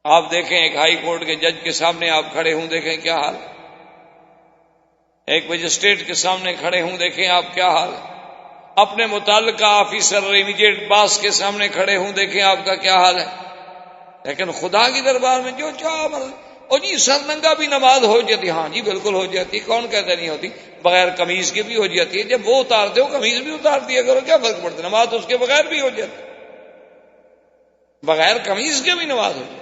آپ دیکھیں ایک ہائی کورٹ کے جج کے سامنے آپ کھڑے ہوں، دیکھیں کیا حال، ایک مجسٹریٹ کے سامنے کھڑے ہوں، دیکھیں آپ کیا حال، اپنے متعلقہ آفیسر امیڈیٹ باس کے سامنے کھڑے ہوں، دیکھیں آپ کا کیا حال ہے۔ لیکن خدا کی دربار میں جو چاہ مرضی، اور جی سر ننگا بھی نماز ہو جاتی، ہاں جی بالکل ہو جاتی، کون کہتا نہیں ہوتی، بغیر قمیض کے بھی ہو جاتی ہے، جب وہ اتارتے ہو قمیض بھی اتار دیا کرو، کیا فرق پڑتا ہے، نماز تو اس کے بغیر بھی ہو جاتی، بغیر قمیض کے بھی نماز ہو جاتی۔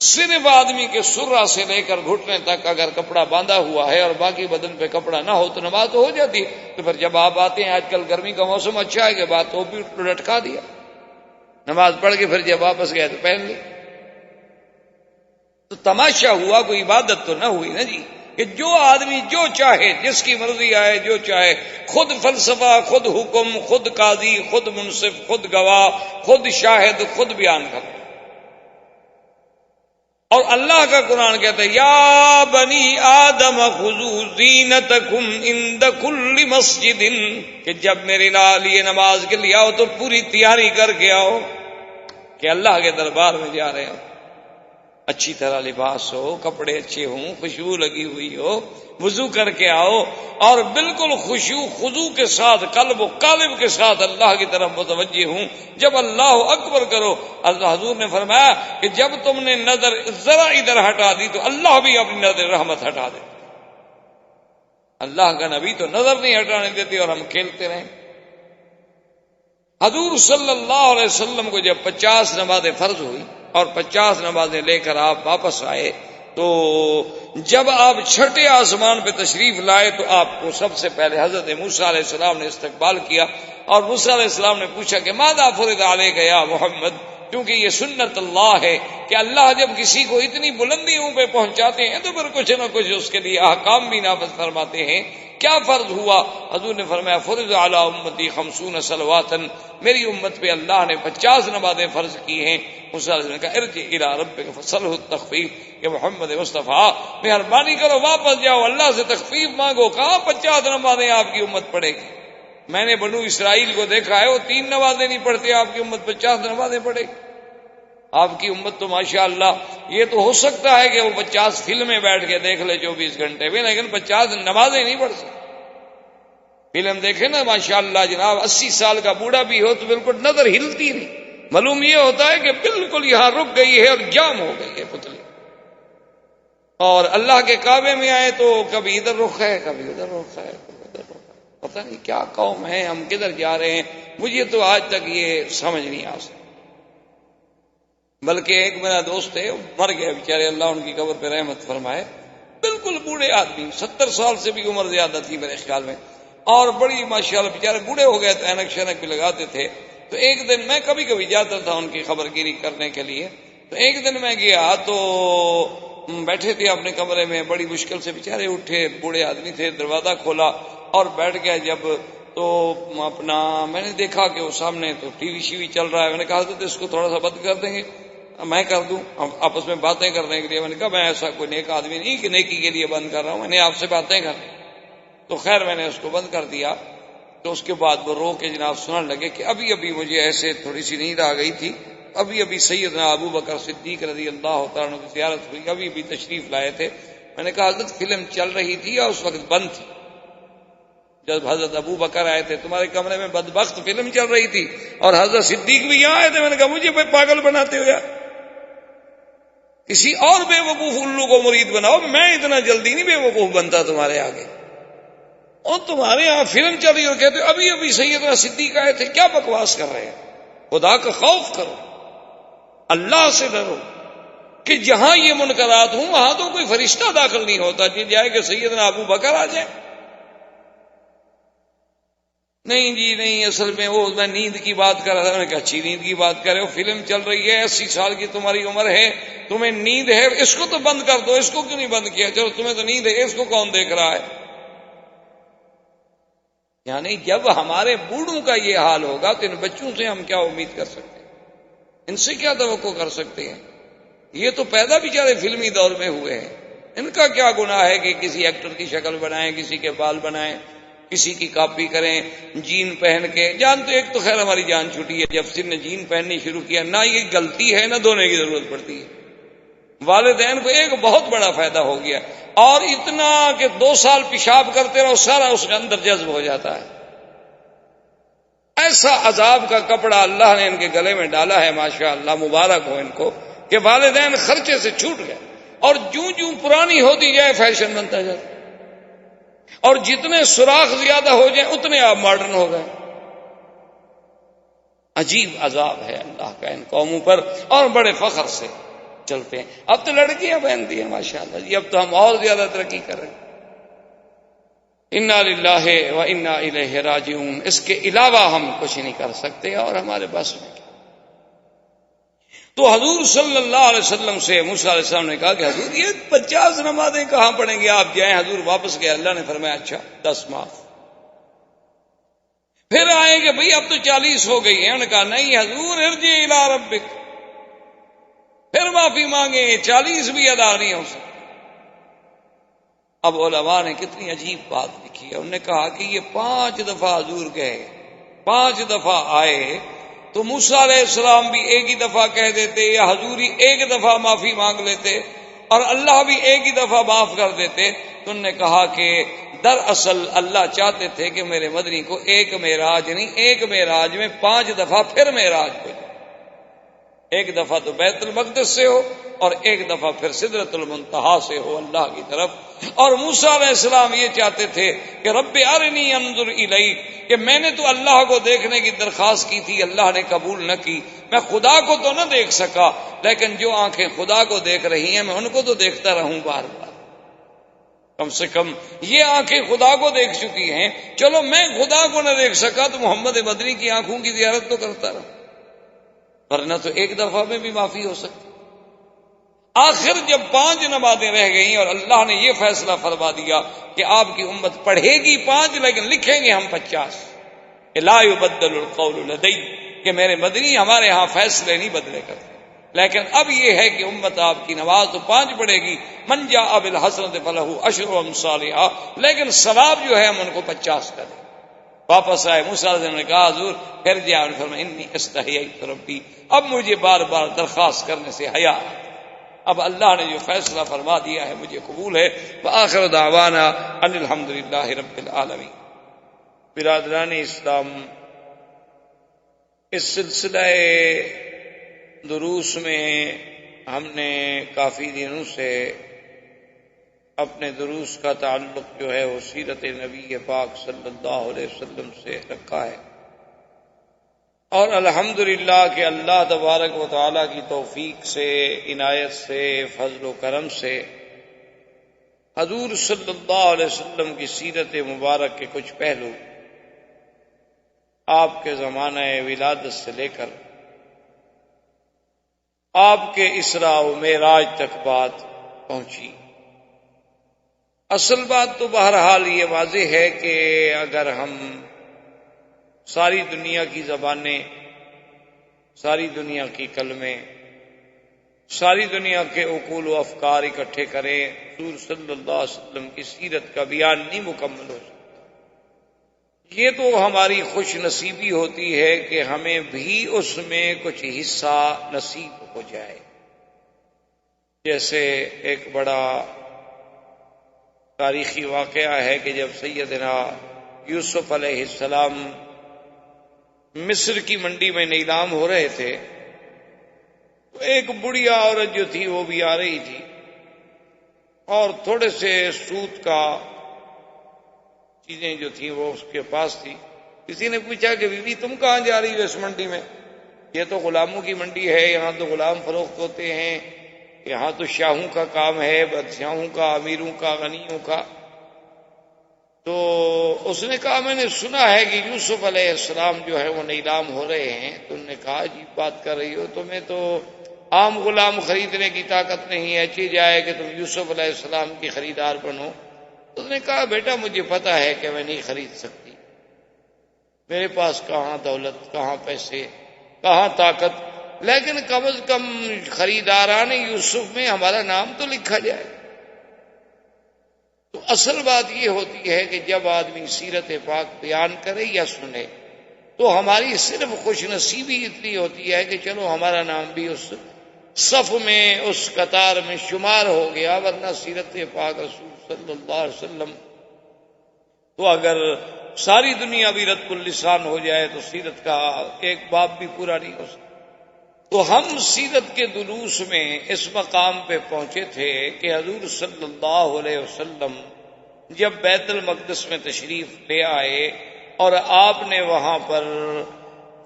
صرف آدمی کے سرہ سے لے کر گھٹنے تک اگر کپڑا باندھا ہوا ہے اور باقی بدن پہ کپڑا نہ ہو تو نماز تو ہو جاتی ہے۔ تو پھر جب آپ آتے ہیں، آج کل گرمی کا موسم اچھا ہے کہ بات تو بھی لٹکا دیا، نماز پڑھ کے پھر جب واپس گئے تو پہن لی۔ تو تماشا ہوا، کوئی عبادت تو نہ ہوئی نا جی، کہ جو آدمی جو چاہے، جس کی مرضی آئے، جو چاہے، خود فلسفہ، خود حکم، خود قاضی، خود منصف، خود گواہ، خود شاہد، خود بیان کرے۔ اور اللہ کا قرآن کہتا ہے یا بنی آدم خذوا زینتکم عند کل مسجد، کہ جب میرے لیے نماز کے لیے آؤ تو پوری تیاری کر کے آؤ کہ اللہ کے دربار میں جا رہے ہو، اچھی طرح لباس ہو، کپڑے اچھے ہوں، خوشبو لگی ہوئی ہو، وضو کر کے آؤ، اور بالکل خشوع خضوع کے ساتھ، قلب و قالب کے ساتھ اللہ کی طرف متوجہ ہوں۔ جب اللہ اکبر کرو، اللہ حضور نے فرمایا کہ جب تم نے نظر ذرا ادھر ہٹا دی تو اللہ بھی اپنی نظر رحمت ہٹا دے۔ اللہ کا نبی تو نظر نہیں ہٹانے دیتے اور ہم کھیلتے رہیں۔ حضور صلی اللہ علیہ وسلم کو جب 50 نمازیں فرض ہوئی اور 50 نمازیں لے کر آپ واپس آئے، تو جب آپ چھٹے آسمان پہ تشریف لائے تو آپ کو سب سے پہلے حضرت موسیٰ علیہ السلام نے استقبال کیا، اور موسیٰ علیہ السلام نے پوچھا کہ ماذا فرض علیک یا محمد، کیونکہ یہ سنت اللہ ہے کہ اللہ جب کسی کو اتنی بلندیوں پہ پہنچاتے ہیں تو پھر کچھ نہ کچھ اس کے لیے احکام بھی نافذ فرماتے ہیں۔ کیا فرض ہوا؟ حضور نے فرمایا فرض علی امتی 50 صلوات، میری امت پہ اللہ نے 50 نمازیں فرض کی ہیں۔ موسیٰ علیہ السلام نے کہا ارجع الی ربک فاسألہ التخفیف، کہ محمد مصطفیٰ مہربانی کرو واپس جاؤ، اللہ سے تخفیف مانگو۔ کہاں 50 نمازیں آپ کی امت پڑھے گی؟ میں نے بنو اسرائیل کو دیکھا ہے، وہ 3 نمازیں نہیں پڑھتے، آپ کی امت 50 نمازیں پڑھے گی۔ آپ کی امت تو ماشاءاللہ، یہ تو ہو سکتا ہے کہ وہ 50 فلمیں بیٹھ کے دیکھ لے 24 گھنٹے میں، لیکن 50 نمازیں نہیں پڑھ سکتے۔ فلم دیکھے نا ماشاءاللہ جناب، 80 سال کا بوڑھا بھی ہو تو بالکل نظر ہلتی نہیں، معلوم یہ ہوتا ہے کہ بالکل یہاں رک گئی ہے اور جام ہو گئی ہے پتلی۔ اور اللہ کے کعبے میں آئے تو کبھی ادھر رخ ہے، کبھی ادھر رخ ہے، کبھی ادھر رخ ہے، پتہ نہیں کیا قوم ہے، ہم کدھر جا رہے ہیں، مجھے تو آج تک یہ سمجھ نہیں آ سکتا۔ بلکہ ایک میرا دوست ہے، مر گیا بیچارے، اللہ ان کی قبر پہ رحمت فرمائے، بالکل بوڑھے آدمی، 70 سال سے بھی عمر زیادہ تھی میرے خیال میں، اور بڑی ماشاءاللہ بیچارے بوڑھے ہو گئے تو اینک شینک بھی لگاتے تھے۔ تو ایک دن میں کبھی کبھی جاتا تھا ان کی خبر گیری کرنے کے لیے، تو ایک دن میں گیا تو بیٹھے تھے اپنے کمرے میں، بڑی مشکل سے بیچارے اٹھے، بوڑھے آدمی تھے، دروازہ کھولا اور بیٹھ گیا جب، تو اپنا میں نے دیکھا کہ وہ سامنے تو ٹی وی شیوی چل رہا ہے، میں نے کہا حضرت اس کو تھوڑا سا بند کر دیں گے، میں کر دوں، ہم آپس میں باتیں کرنے کے لیے۔ میں نے کہا میں ایسا کوئی نیک آدمی نہیں کہ نیکی کے لیے بند کر رہا ہوں، میں نے آپ سے باتیں کرنی۔ تو خیر میں نے اس کو بند کر دیا۔ تو اس کے بعد وہ رو کے جناب سننے لگے کہ ابھی ابھی مجھے ایسے تھوڑی سی نیند آ گئی تھی، ابھی ابھی سیدنا ابو بکر صدیق رضی اللہ تعالیٰ عنہ کی زیارت ہوئی، ابھی بھی تشریف لائے تھے. میں نے کہا حضرت فلم چل رہی تھی اور اس وقت بند تھی. جب حضرت ابو بکر آئے تھے تمہارے کمرے میں بدبخت فلم چل رہی تھی اور حضرت صدیق بھی یہاں آئے تھے. میں نے کہا مجھے پاگل بناتے ہو یار، کسی اور بے وقوف الو کو مرید بناؤ، میں اتنا جلدی نہیں بے وقوف بنتا تمہارے آگے. اور تمہارے یہاں فلم چل رہی اور کہتے ہو ابھی ابھی سیدنا صدیق آئے تھے. کیا بکواس کر رہے ہیں؟ خدا کا خوف کرو، اللہ سے ڈرو کہ جہاں یہ منکرات ہوں وہاں تو کوئی فرشتہ داخل نہیں ہوتا جی جائے کہ سیدنا ابو بکر آ جائے. نہیں جی نہیں، اصل میں وہ میں نیند کی بات کر رہا تھا. میں نے کہا اچھی نیند کی بات کر رہے ہو، فلم چل رہی ہے، 80 سال کی تمہاری عمر ہے، تمہیں نیند ہے، اس کو تو بند کر دو. اس کو کیوں نہیں بند کیا؟ چلو تمہیں تو نیند ہے، اس کو کون دیکھ رہا ہے؟ یعنی جب ہمارے بوڑھوں کا یہ حال ہوگا تو ان بچوں سے ہم کیا امید کر سکتے ہیں؟ ان سے کیا توقع کر سکتے ہیں؟ یہ تو پیدا بیچارے فلمی دور میں ہوئے ہیں. ان کا کیا گناہ ہے کہ کسی ایکٹر کی شکل بنائیں، کسی کے بال بنائیں، کسی کی کاپی کریں، جین پہن کے. جان تو ایک تو خیر ہماری جان چھوٹی ہے جب سن نے جین پہننی شروع کیا. نہ یہ غلطی ہے نہ دھونے کی ضرورت پڑتی ہے. والدین کو ایک بہت بڑا فائدہ ہو گیا، اور اتنا کہ 2 سال پیشاب کرتے رہو سارا اس کے اندر جذب ہو جاتا ہے. ایسا عذاب کا کپڑا اللہ نے ان کے گلے میں ڈالا ہے، ماشاء اللہ مبارک ہو ان کو کہ والدین خرچے سے چھوٹ گئے. اور جوں جوں پرانی ہوتی جائے فیشن بنتا جائے، اور جتنے سوراخ زیادہ ہو جائیں اتنے آپ ماڈرن ہو گئے. عجیب عذاب ہے اللہ کا ان قوموں پر، اور بڑے فخر سے چلتے ہیں. اب تو لڑکیاں پہنتی ہیں ماشاء اللہ جی، اب تو ہم اور زیادہ ترقی کر رہے ہیں. انا للہ و انا الیہ راجعون. اس کے علاوہ ہم کچھ نہیں کر سکتے اور ہمارے بس میں. تو حضور صلی اللہ علیہ وسلم سے موسیٰ علیہ السلام نے کہا کہ حضور یہ 50 نمازیں کہاں پڑھیں گے آپ جائیں. حضور واپس گئے. اللہ نے فرمایا اچھا 10 معاف. پھر آئے کہ بھئی اب تو 40 ہو گئی ہیں. انہوں نے کہا نہیں حضور ارجع الی ربک، پھر معافی مانگے. 40 بھی ادا نہیں ہو سکتی. اب علماء نے کتنی عجیب بات لکھی ہے. انہوں نے کہا کہ یہ 5 دفعہ حضور گئے، 5 دفعہ آئے، تو موسیٰ علیہ السلام بھی ایک ہی دفعہ کہہ دیتے یا حضور ہی ایک دفعہ معافی مانگ لیتے اور اللہ بھی ایک ہی دفعہ معاف کر دیتے. تو انہوں نے کہا کہ دراصل اللہ چاہتے تھے کہ میرے مدنی کو ایک معراج نہیں، ایک معراج میں 5 دفعہ پھر معراج ہو جائے. ایک دفعہ تو بیت المقدس سے ہو اور ایک دفعہ پھر سدرۃ المنتہا سے ہو اللہ کی طرف. اور موسیٰ علیہ السلام یہ چاہتے تھے کہ رب ارنی انظر الیک، کہ میں نے تو اللہ کو دیکھنے کی درخواست کی تھی، اللہ نے قبول نہ کی. میں خدا کو تو نہ دیکھ سکا، لیکن جو آنکھیں خدا کو دیکھ رہی ہیں میں ان کو تو دیکھتا رہوں بار بار. کم سے کم یہ آنکھیں خدا کو دیکھ چکی ہیں، چلو میں خدا کو نہ دیکھ سکا تو محمد مدنی کی آنکھوں کی زیارت تو کرتا رہا، ورنہ تو ایک دفعہ میں بھی معافی ہو سکتی. آخر جب 5 نمازیں رہ گئیں اور اللہ نے یہ فیصلہ فرما دیا کہ آپ کی امت پڑھے گی 5 لیکن لکھیں گے ہم 50. لا یبدل القول لدی، کہ میرے مدنی ہمارے ہاں فیصلے نہیں بدلے کرتے. لیکن اب یہ ہے کہ امت آپ کی نماز تو 5 پڑھے گی، من جاء بالحسنۃ فلہ 10 امثالھا، لیکن ثواب جو ہے ہم ان کو 50 کریں. واپس آئے. موسیٰ علیہ السلام نے کہا حضور پھر جاؤ. فرمایا انی استحییت ربی، اب مجھے بار بار درخواست کرنے سے حیا. اب اللہ نے جو فیصلہ فرما دیا ہے مجھے قبول ہے. وآخر دعوانا ان الحمدللہ رب العالمین. برادران اسلام، اس سلسلہ دروس میں ہم نے کافی دنوں سے اپنے دروس کا تعلق جو ہے وہ سیرت نبی پاک صلی اللہ علیہ وسلم سے رکھا ہے، اور الحمدللہ کہ اللہ تبارک و تعالیٰ کی توفیق سے، عنایت سے، فضل و کرم سے حضور صلی اللہ علیہ وسلم کی سیرت مبارک کے کچھ پہلو آپ کے زمانہ ولادت سے لے کر آپ کے اسراء و معراج تک بات پہنچی. اصل بات تو بہرحال یہ واضح ہے کہ اگر ہم ساری دنیا کی زبانیں، ساری دنیا کی کلمیں، ساری دنیا کے عقول و افکار اکٹھے کریں، حضور صلی اللہ علیہ وسلم کی سیرت کا بیان نہیں مکمل ہو سکتا. یہ تو ہماری خوش نصیبی ہوتی ہے کہ ہمیں بھی اس میں کچھ حصہ نصیب ہو جائے. جیسے ایک بڑا تاریخی واقعہ ہے کہ جب سیدنا یوسف علیہ السلام مصر کی منڈی میں نیلام ہو رہے تھے تو ایک بڑھیا عورت جو تھی وہ بھی آ رہی تھی اور تھوڑے سے سود کا چیزیں جو تھیں وہ اس کے پاس تھی. کسی نے پوچھا کہ بیوی تم کہاں جا رہی ہو اس منڈی میں؟ یہ تو غلاموں کی منڈی ہے، یہاں تو غلام فروخت ہوتے ہیں، یہاں تو شاہوں کا کام ہے، بادشاہوں کا، امیروں کا، غنیوں کا. تو اس نے کہا میں نے سنا ہے کہ یوسف علیہ السلام جو ہے وہ نیلام ہو رہے ہیں. تو انہوں نے کہا عجیب بات کر رہی ہو، تمہیں تو عام غلام خریدنے کی طاقت نہیں ہے، اچھی جائے کہ تم یوسف علیہ السلام کی خریدار بنو. تو اس نے کہا بیٹا مجھے پتا ہے کہ میں نہیں خرید سکتی، میرے پاس کہاں دولت، کہاں پیسے، کہاں طاقت، لیکن کم از کم خریداران یوسف میں ہمارا نام تو لکھا جائے. تو اصل بات یہ ہوتی ہے کہ جب آدمی سیرت پاک بیان کرے یا سنے تو ہماری صرف خوش نصیبی اتنی ہوتی ہے کہ چلو ہمارا نام بھی اس صف میں، اس قطار میں شمار ہو گیا. ورنہ سیرت پاک رسول صلی اللہ علیہ وسلم تو اگر ساری دنیا بھی رد اللسان ہو جائے تو سیرت کا ایک باب بھی پورا نہیں ہو سکتا. تو ہم سیرت کے دروس میں اس مقام پہ پہنچے تھے کہ حضور صلی اللہ علیہ وسلم جب بیت المقدس میں تشریف لے آئے اور آپ نے وہاں پر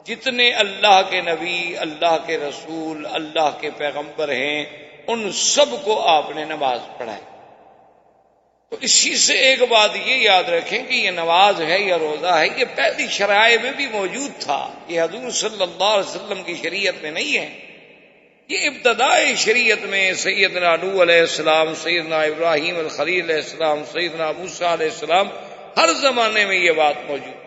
جتنے اللہ کے نبی، اللہ کے رسول، اللہ کے پیغمبر ہیں ان سب کو آپ نے نماز پڑھائی. تو اسی سے ایک بات یہ یاد رکھیں کہ یہ نماز ہے یا روزہ ہے یہ پہلی شرائع میں بھی موجود تھا. یہ حضور صلی اللہ علیہ وسلم کی شریعت میں نہیں ہے، یہ ابتدائی شریعت میں سیدنا نوح علیہ السلام، سیدنا ابراہیم الخلیل علیہ السلام، سیدنا موسیٰ علیہ السلام ہر زمانے میں یہ بات موجود.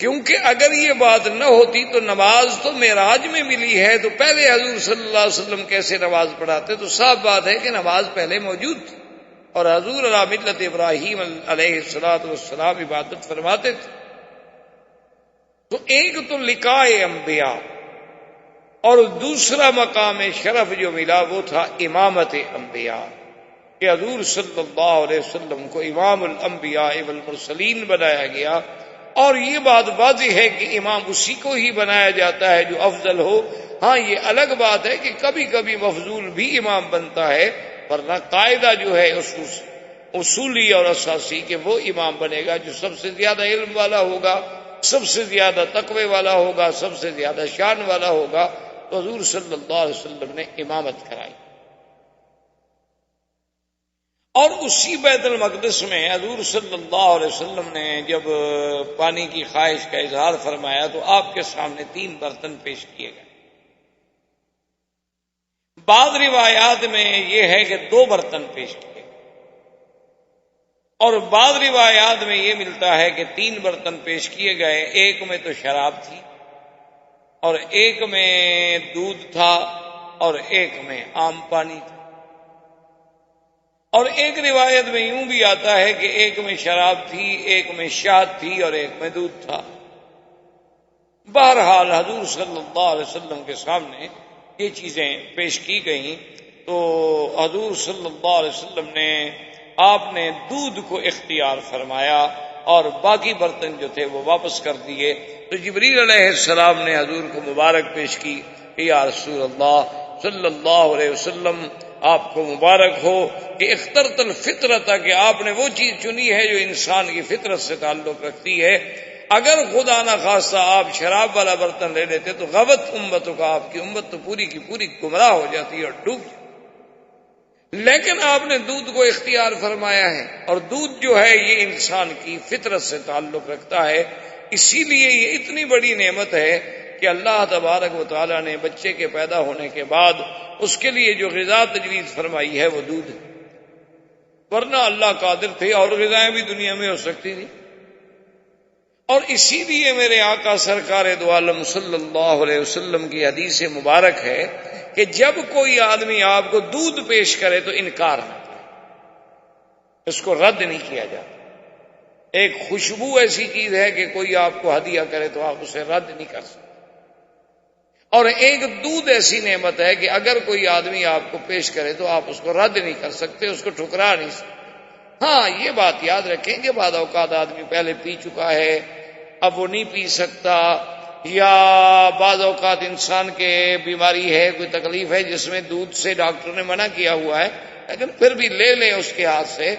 کیونکہ اگر یہ بات نہ ہوتی تو نماز تو معراج میں ملی ہے، تو پہلے حضور صلی اللہ علیہ وسلم کیسے نماز پڑھاتے؟ تو صاف بات ہے کہ نماز پہلے موجود تھی اور حضور علی ملت ابراہیم علیہ السلام عبادت فرماتے تھے. تو ایک تو لقاء انبیاء اور دوسرا مقام شرف جو ملا وہ تھا امامت انبیاء، کہ حضور صلی اللہ علیہ وسلم کو امام الانبیاء والمرسلین بنایا گیا. اور یہ بات واضح ہے کہ امام اسی کو ہی بنایا جاتا ہے جو افضل ہو. ہاں یہ الگ بات ہے کہ کبھی کبھی مفضول بھی امام بنتا ہے، ورنہ قاعدہ جو ہے اصولی اور اساسی کہ وہ امام بنے گا جو سب سے زیادہ علم والا ہوگا، سب سے زیادہ تقوی والا ہوگا، سب سے زیادہ شان والا ہوگا. تو حضور صلی اللہ علیہ وسلم نے امامت کرائی. اور اسی بیت المقدس میں حضور صلی اللہ علیہ وسلم نے جب پانی کی خواہش کا اظہار فرمایا تو آپ کے سامنے 3 برتن پیش کیے گئے. بعض روایات میں یہ ہے کہ 2 برتن پیش کیے گئے اور بعض روایات میں یہ ملتا ہے کہ 3 برتن پیش کیے گئے. ایک میں تو شراب تھی اور ایک میں دودھ تھا اور ایک میں عام پانی تھا. اور ایک روایت میں یوں بھی آتا ہے کہ ایک میں شراب تھی، ایک میں شہد تھی اور ایک میں دودھ تھا. بہرحال حضور صلی اللہ علیہ وسلم کے سامنے یہ چیزیں پیش کی گئیں تو حضور صلی اللہ علیہ وسلم نے آپ نے دودھ کو اختیار فرمایا اور باقی برتن جو تھے وہ واپس کر دیے. تو جبریل علیہ السلام نے حضور کو مبارک پیش کی کہ یا رسول اللہ صلی اللہ علیہ وسلم آپ کو مبارک ہو کہ اخترت الفطرت، کہ آپ نے وہ چیز چنی ہے جو انسان کی فطرت سے تعلق رکھتی ہے. اگر خدا نہ خواستہ آپ شراب والا برتن لے لیتے تو غوت امتوں کا، آپ کی امت تو پوری کی پوری گمراہ ہو جاتی اور ڈوب جاتی. لیکن آپ نے دودھ کو اختیار فرمایا ہے اور دودھ جو ہے یہ انسان کی فطرت سے تعلق رکھتا ہے. اسی لیے یہ اتنی بڑی نعمت ہے کہ اللہ تبارک و تعالیٰ نے بچے کے پیدا ہونے کے بعد اس کے لیے جو غذا تجویز فرمائی ہے وہ دودھ ہے. ورنہ اللہ قادر تھے اور غذائیں بھی دنیا میں ہو سکتی تھی. اور اسی لیے میرے آقا سرکار دو عالم صلی اللہ علیہ وسلم کی حدیث مبارک ہے کہ جب کوئی آدمی آپ کو دودھ پیش کرے تو انکار نہ کرے، اس کو رد نہیں کیا جاتا. ایک خوشبو ایسی چیز ہے کہ کوئی آپ کو ہدیہ کرے تو آپ اسے رد نہیں کر سکتے، اور ایک دودھ ایسی نعمت ہے کہ اگر کوئی آدمی آپ کو پیش کرے تو آپ اس کو رد نہیں کر سکتے، اس کو ٹھکرا نہیں سکتے۔ ہاں یہ بات یاد رکھیں کہ بعض اوقات آدمی پہلے پی چکا ہے، اب وہ نہیں پی سکتا، یا بعض اوقات انسان کے بیماری ہے، کوئی تکلیف ہے جس میں دودھ سے ڈاکٹر نے منع کیا ہوا ہے، لیکن پھر بھی لے لے اس کے ہاتھ سے،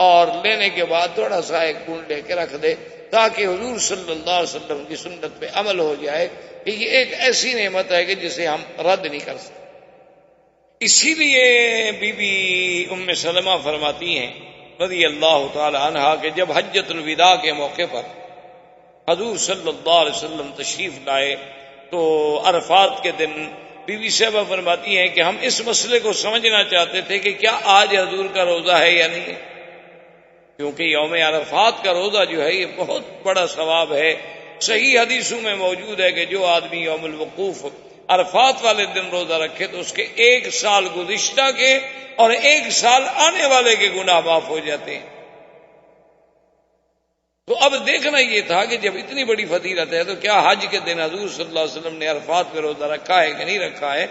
اور لینے کے بعد تھوڑا سا ایک بوند لے کے رکھ دے تاکہ حضور صلی اللہ علیہ وسلم کی سنت پہ عمل ہو جائے کہ یہ ایک ایسی نعمت ہے کہ جسے ہم رد نہیں کر سکتے۔ اسی لیے بی بی ام سلمہ فرماتی ہیں رضی اللہ تعالی عنہا کہ جب حجۃ الوداع کے موقع پر حضور صلی اللہ علیہ وسلم تشریف لائے تو عرفات کے دن بی بی صاحبہ فرماتی ہیں کہ ہم اس مسئلے کو سمجھنا چاہتے تھے کہ کیا آج حضور کا روزہ ہے یا نہیں ہے، کیونکہ یوم عرفات کا روزہ جو ہے یہ بہت بڑا ثواب ہے۔ صحیح حدیثوں میں موجود ہے کہ جو آدمی یوم الوقوف عرفات والے دن روزہ رکھے تو اس کے 1 سال گزشتہ کے اور 1 سال آنے والے کے گناہ معاف ہو جاتے ہیں۔ تو اب دیکھنا یہ تھا کہ جب اتنی بڑی فضیلت ہے تو کیا حج کے دن حضور صلی اللہ علیہ وسلم نے عرفات پہ روزہ رکھا ہے کہ نہیں رکھا ہے؟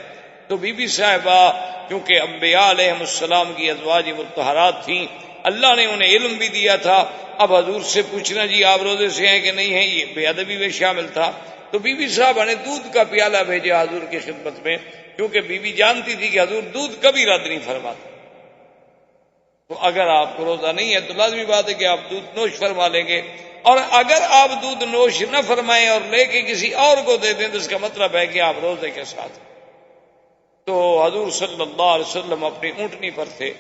تو بی بی صاحبہ کیونکہ انبیاء علیہ السلام کی ازواج مطہرات تھیں، اللہ نے انہیں علم بھی دیا تھا، اب حضور سے پوچھنا جی آپ روزے سے ہیں کہ نہیں ہیں یہ بے ادبی میں شامل تھا، تو بی بی صاحبہ نے دودھ کا پیالہ بھیجا حضور کی خدمت میں، کیونکہ بی بی جانتی تھی کہ حضور دودھ کبھی رد نہیں فرماتے، تو اگر آپ کو روزہ نہیں ہے تو لازمی بات ہے کہ آپ دودھ نوش فرما لیں گے، اور اگر آپ دودھ نوش نہ فرمائیں اور لے کے کسی اور کو دے دیں تو اس کا مطلب ہے کہ آپ روزے کے ساتھ۔ تو حضور صلی اللہ علیہ وسلم اپنی اونٹنی پر تھے،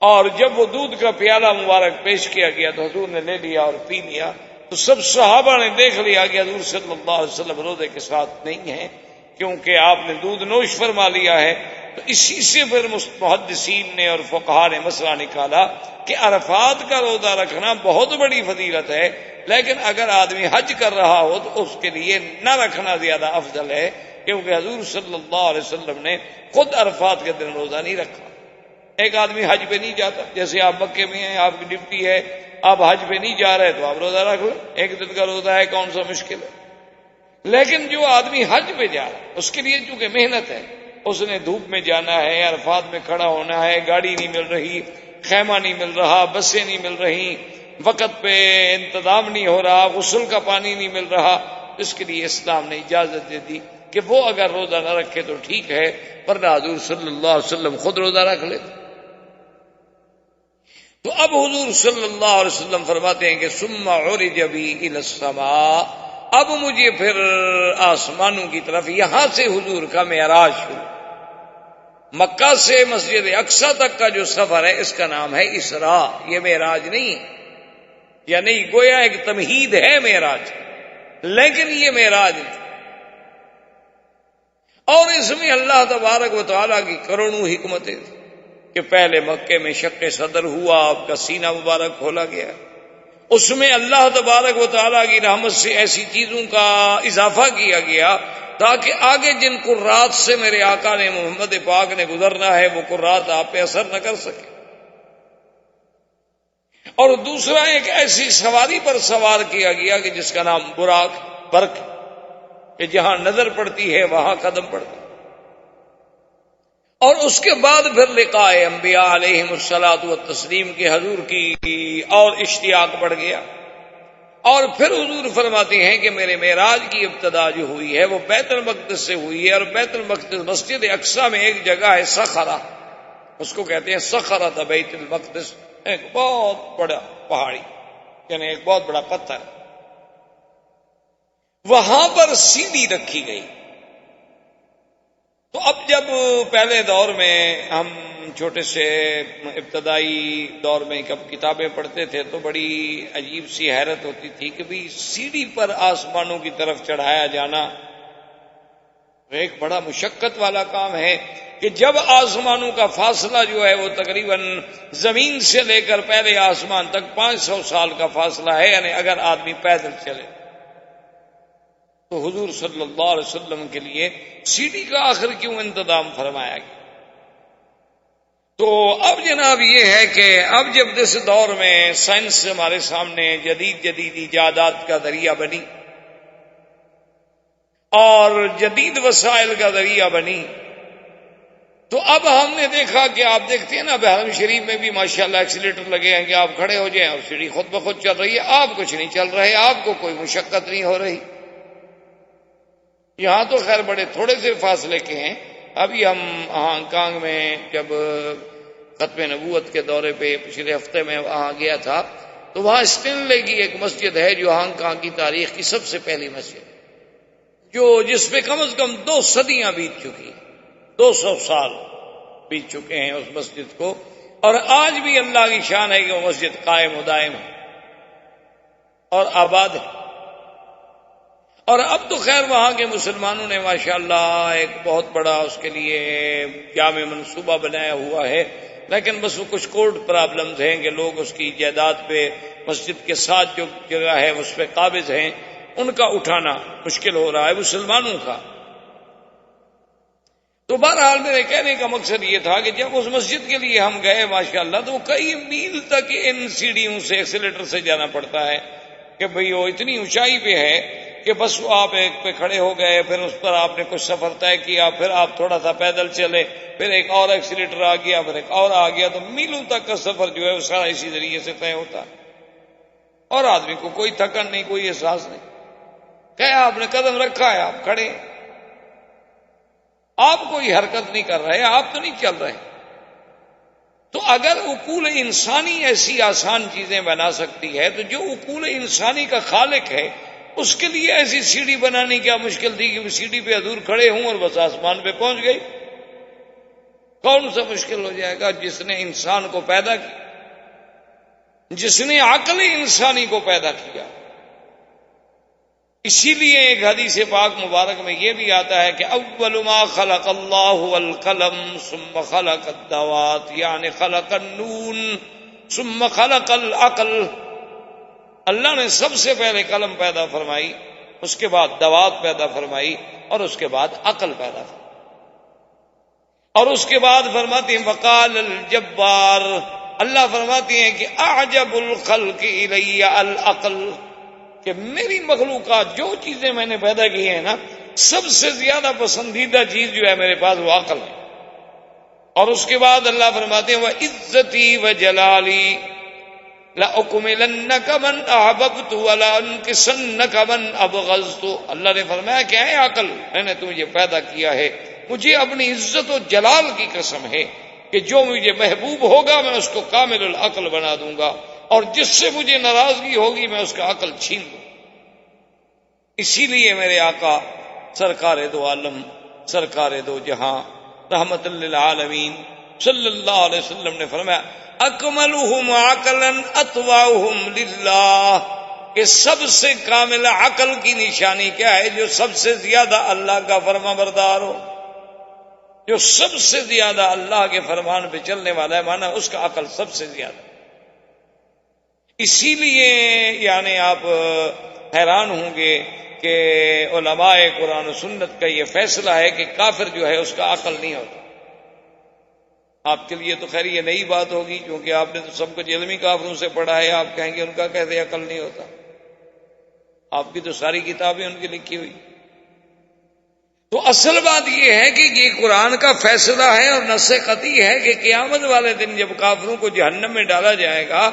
اور جب وہ دودھ کا پیالہ مبارک پیش کیا گیا تو حضور نے لے لیا اور پی لیا، تو سب صحابہ نے دیکھ لیا کہ حضور صلی اللہ علیہ وسلم روزے کے ساتھ نہیں ہیں، کیونکہ آپ نے دودھ نوش فرما لیا ہے۔ تو اسی سے پھر محدثین نے اور فقہاء نے مسئلہ نکالا کہ عرفات کا روزہ رکھنا بہت بڑی فضیلت ہے، لیکن اگر آدمی حج کر رہا ہو تو اس کے لیے نہ رکھنا زیادہ افضل ہے، کیونکہ حضور صلی اللہ علیہ وسلم نے خود عرفات کے دن روزہ نہیں رکھا۔ ایک آدمی حج پہ نہیں جاتا، جیسے آپ مکے میں ہیں، آپ کی ڈیوٹی ہے، آپ حج پہ نہیں جا رہے تو آپ روزہ رکھ لیں، 1 دن کا روزہ ہے، کون سا مشکل ہے۔ لیکن جو آدمی حج پہ جا رہا ہے اس کے لیے چونکہ محنت ہے، اس نے دھوپ میں جانا ہے، عرفات میں کھڑا ہونا ہے، گاڑی نہیں مل رہی، خیمہ نہیں مل رہا، بسیں نہیں مل رہی، وقت پہ انتظام نہیں ہو رہا، غسل کا پانی نہیں مل رہا، اس کے لیے اسلام نے اجازت دے دی کہ وہ اگر روزہ نہ رکھے تو ٹھیک ہے، ورنہ حضور صلی اللہ علیہ وسلم خود روزہ رکھ لے۔ تو اب حضور صلی اللہ علیہ وسلم فرماتے ہیں کہ ثم عرج بی الی السماء، اب مجھے پھر آسمانوں کی طرف، یہاں سے حضور کا معراج شروع، مکہ سے مسجد اقصی تک کا جو سفر ہے اس کا نام ہے اسراء، یہ معراج نہیں ہے، یا نہیں گویا ایک تمہید ہے معراج، لیکن یہ معراج نہیں۔ اور اس میں اللہ تبارک و تعالیٰ کی کروڑوں حکمتیں تھیں کہ پہلے مکے میں شق صدر ہوا، آپ کا سینہ مبارک کھولا گیا، اس میں اللہ تبارک و تعالیٰ کی رحمت سے ایسی چیزوں کا اضافہ کیا گیا تاکہ آگے جن قرات سے میرے آقا نے محمد پاک نے گزرنا ہے وہ قرات آپ پہ اثر نہ کر سکے۔ اور دوسرا ایک ایسی سواری پر سوار کیا گیا کہ جس کا نام براق، برق، کہ جہاں نظر پڑتی ہے وہاں قدم پڑتا ہے۔ اور اس کے بعد پھر لقاء انبیاء علیہم الصلاۃ والتسلیم کے حضور کی اور اشتیاق بڑھ گیا، اور پھر حضور فرماتے ہیں کہ میرے معراج کی ابتدا جو ہوئی ہے وہ بیت المقدس سے ہوئی ہے، اور بیت المقدس مسجد اقصی میں ایک جگہ ہے صخرہ، اس کو کہتے ہیں صخرۃ بیت المقدس، ایک بہت بڑا پہاڑی، یعنی ایک بہت بڑا پتھر، وہاں پر سیڑھی رکھی گئی۔ تو اب جب پہلے دور میں ہم چھوٹے سے ابتدائی دور میں کب کتابیں پڑھتے تھے تو بڑی عجیب سی حیرت ہوتی تھی کہ بھی سیڑھی پر آسمانوں کی طرف چڑھایا جانا ایک بڑا مشقت والا کام ہے، کہ جب آسمانوں کا فاصلہ جو ہے وہ تقریباً زمین سے لے کر پہلے آسمان تک 500 سال کا فاصلہ ہے، یعنی اگر آدمی پیدل چلے تو حضور صلی اللہ علیہ وسلم کے لیے سیڑھی کا آخر کیوں انتظام فرمایا گیا؟ تو اب جناب یہ ہے کہ اب جب اس دور میں سائنس ہمارے سامنے جدید ایجادات کا ذریعہ بنی اور جدید وسائل کا ذریعہ بنی، تو اب ہم نے دیکھا کہ آپ دیکھتے ہیں نا حرم شریف میں بھی ماشاءاللہ ایکسیلیٹر لگے ہیں کہ آپ کھڑے ہو جائیں اور سیڑھی خود بخود چل رہی ہے، آپ کچھ نہیں چل رہے، آپ کو کوئی مشقت نہیں ہو رہی۔ یہاں تو خیر بڑے تھوڑے سے فاصلے کے ہیں۔ ابھی ہم ہانگ کانگ میں جب ختم نبوت کے دورے پہ پچھلے ہفتے میں وہاں گیا تھا، تو وہاں اسٹینلے کی ایک مسجد ہے جو ہانگ کانگ کی تاریخ کی سب سے پہلی مسجد، جس پہ کم از کم 2 صدیاں بیت چکی، 200 سال بیت چکے ہیں اس مسجد کو، اور آج بھی اللہ کی شان ہے کہ وہ مسجد قائم و دائم ہے اور آباد ہے۔ اور اب تو خیر وہاں کے مسلمانوں نے ماشاءاللہ ایک بہت بڑا اس کے لیے جامع منصوبہ بنایا ہوا ہے، لیکن بس وہ کچھ کورٹ پرابلمز ہیں کہ لوگ اس کی جائیداد پہ مسجد کے ساتھ جو جگہ ہے اس پہ قابض ہیں، ان کا اٹھانا مشکل ہو رہا ہے مسلمانوں کا۔ تو بہرحال میرے کہنے کا مقصد یہ تھا کہ جب اس مسجد کے لیے ہم گئے ماشاءاللہ، تو کئی میل تک ان سیڑھیوں سے ایکسیلیٹر سے جانا پڑتا ہے کہ بھئی وہ اتنی اونچائی پہ ہے کہ بس آپ ایک پہ کھڑے ہو گئے، پھر اس پر آپ نے کچھ سفر طے کیا، پھر آپ تھوڑا سا پیدل چلے، پھر ایک اور ایکسیلیٹر آ گیا، پھر ایک اور آ گیا، تو میلوں تک کا سفر جو ہے وہ سارا اسی ذریعے سے طے ہوتا ہے، اور آدمی کو کوئی تھکن نہیں، کوئی احساس نہیں۔ کہ آپ نے قدم رکھا ہے، آپ کھڑے، آپ کوئی حرکت نہیں کر رہے، آپ تو نہیں چل رہے۔ تو اگر عقول انسانی ایسی آسان چیزیں بنا سکتی ہے، تو جو عقول انسانی کا خالق ہے اس کے لیے ایسی سیڑھی بنانی کیا مشکل تھی کہ وہ سیڑھی پہ حضور کھڑے ہوں اور بس آسمان پہ پہنچ گئی؟ کون سا مشکل ہو جائے گا؟ جس نے انسان کو پیدا کیا، جس نے عقل انسانی کو پیدا کیا۔ اسی لیے ایک حدیث پاک مبارک میں یہ بھی آتا ہے کہ اول ما خلق اللہ القلم ثم خلق الدوات، یعنی خلق النون ثم خلق العقل۔ اللہ نے سب سے پہلے قلم پیدا فرمائی، اس کے بعد دوات پیدا فرمائی، اور اس کے بعد عقل پیدا فرمائی، اور اس کے بعد فرماتے ہیں وقال الجبار، اللہ فرماتے ہیں کہ اعجب الخلق الی العقل، کہ میری مخلوقات جو چیزیں میں نے پیدا کی ہیں نا، سب سے زیادہ پسندیدہ چیز جو ہے میرے پاس وہ عقل ہے۔ اور اس کے بعد اللہ فرماتے ہیں وعزتی وجلالی لأکملنک من احببت ولانکسنک من ابغضت۔ اللہ نے فرمایا کہ اے عقل، میں نے تمہیں پیدا کیا ہے، مجھے اپنی عزت و جلال کی قسم ہے کہ جو مجھے محبوب ہوگا میں اس کو کامل العقل بنا دوں گا، اور جس سے مجھے ناراضگی ہوگی میں اس کا عقل چھین دوں۔ اسی لیے میرے آقا سرکار دو عالم، سرکار دو جہاں، رحمت للعالمین صلی اللہ علیہ وسلم نے فرمایا اکملہم عقلا اطوعہم للہ، کہ سب سے کامل عقل کی نشانی کیا ہے؟ جو سب سے زیادہ اللہ کا فرما بردار ہو، جو سب سے زیادہ اللہ کے فرمان پہ چلنے والا ہے، مانا اس کا عقل سب سے زیادہ۔ اسی لیے یعنی آپ حیران ہوں گے کہ علماء قرآن و سنت کا یہ فیصلہ ہے کہ کافر جو ہے اس کا عقل نہیں ہوتا۔ آپ کے لیے تو خیر یہ نئی بات ہوگی، کیونکہ آپ نے تو سب کچھ علمی کافروں سے پڑھا ہے، آپ کہیں گے ان کا کیسے عقل نہیں ہوتا؟ آپ کی تو ساری کتابیں ان کی لکھی ہوئی۔ تو اصل بات یہ ہے کہ یہ قرآن کا فیصلہ ہے اور نص قطعی ہے کہ قیامت والے دن جب کافروں کو جہنم میں ڈالا جائے گا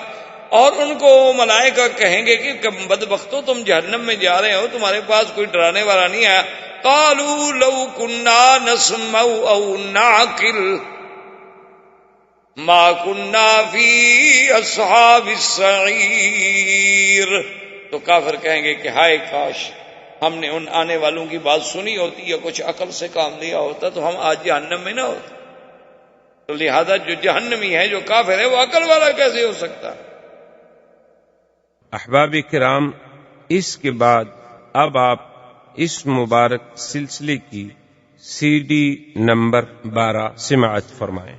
اور ان کو ملائکہ کہیں گے کہ بدبختو تم جہنم میں جا رہے ہو، تمہارے پاس کوئی ڈرانے والا نہیں آیا، قالوا لو كنا نسمع او نعقل ما كنا في اصحاب السعیر، تو کافر کہیں گے کہ ہائے کاش ہم نے ان آنے والوں کی بات سنی ہوتی یا کچھ عقل سے کام لیا ہوتا تو ہم آج جہنم میں نہ ہوتے۔ تو لہذا جو جہنمی ہے، جو کافر ہے، وہ عقل والا کیسے ہو سکتا؟ احباب کرام، اس کے بعد اب آپ اس مبارک سلسلے کی CD نمبر 12 سماعت فرمائیں۔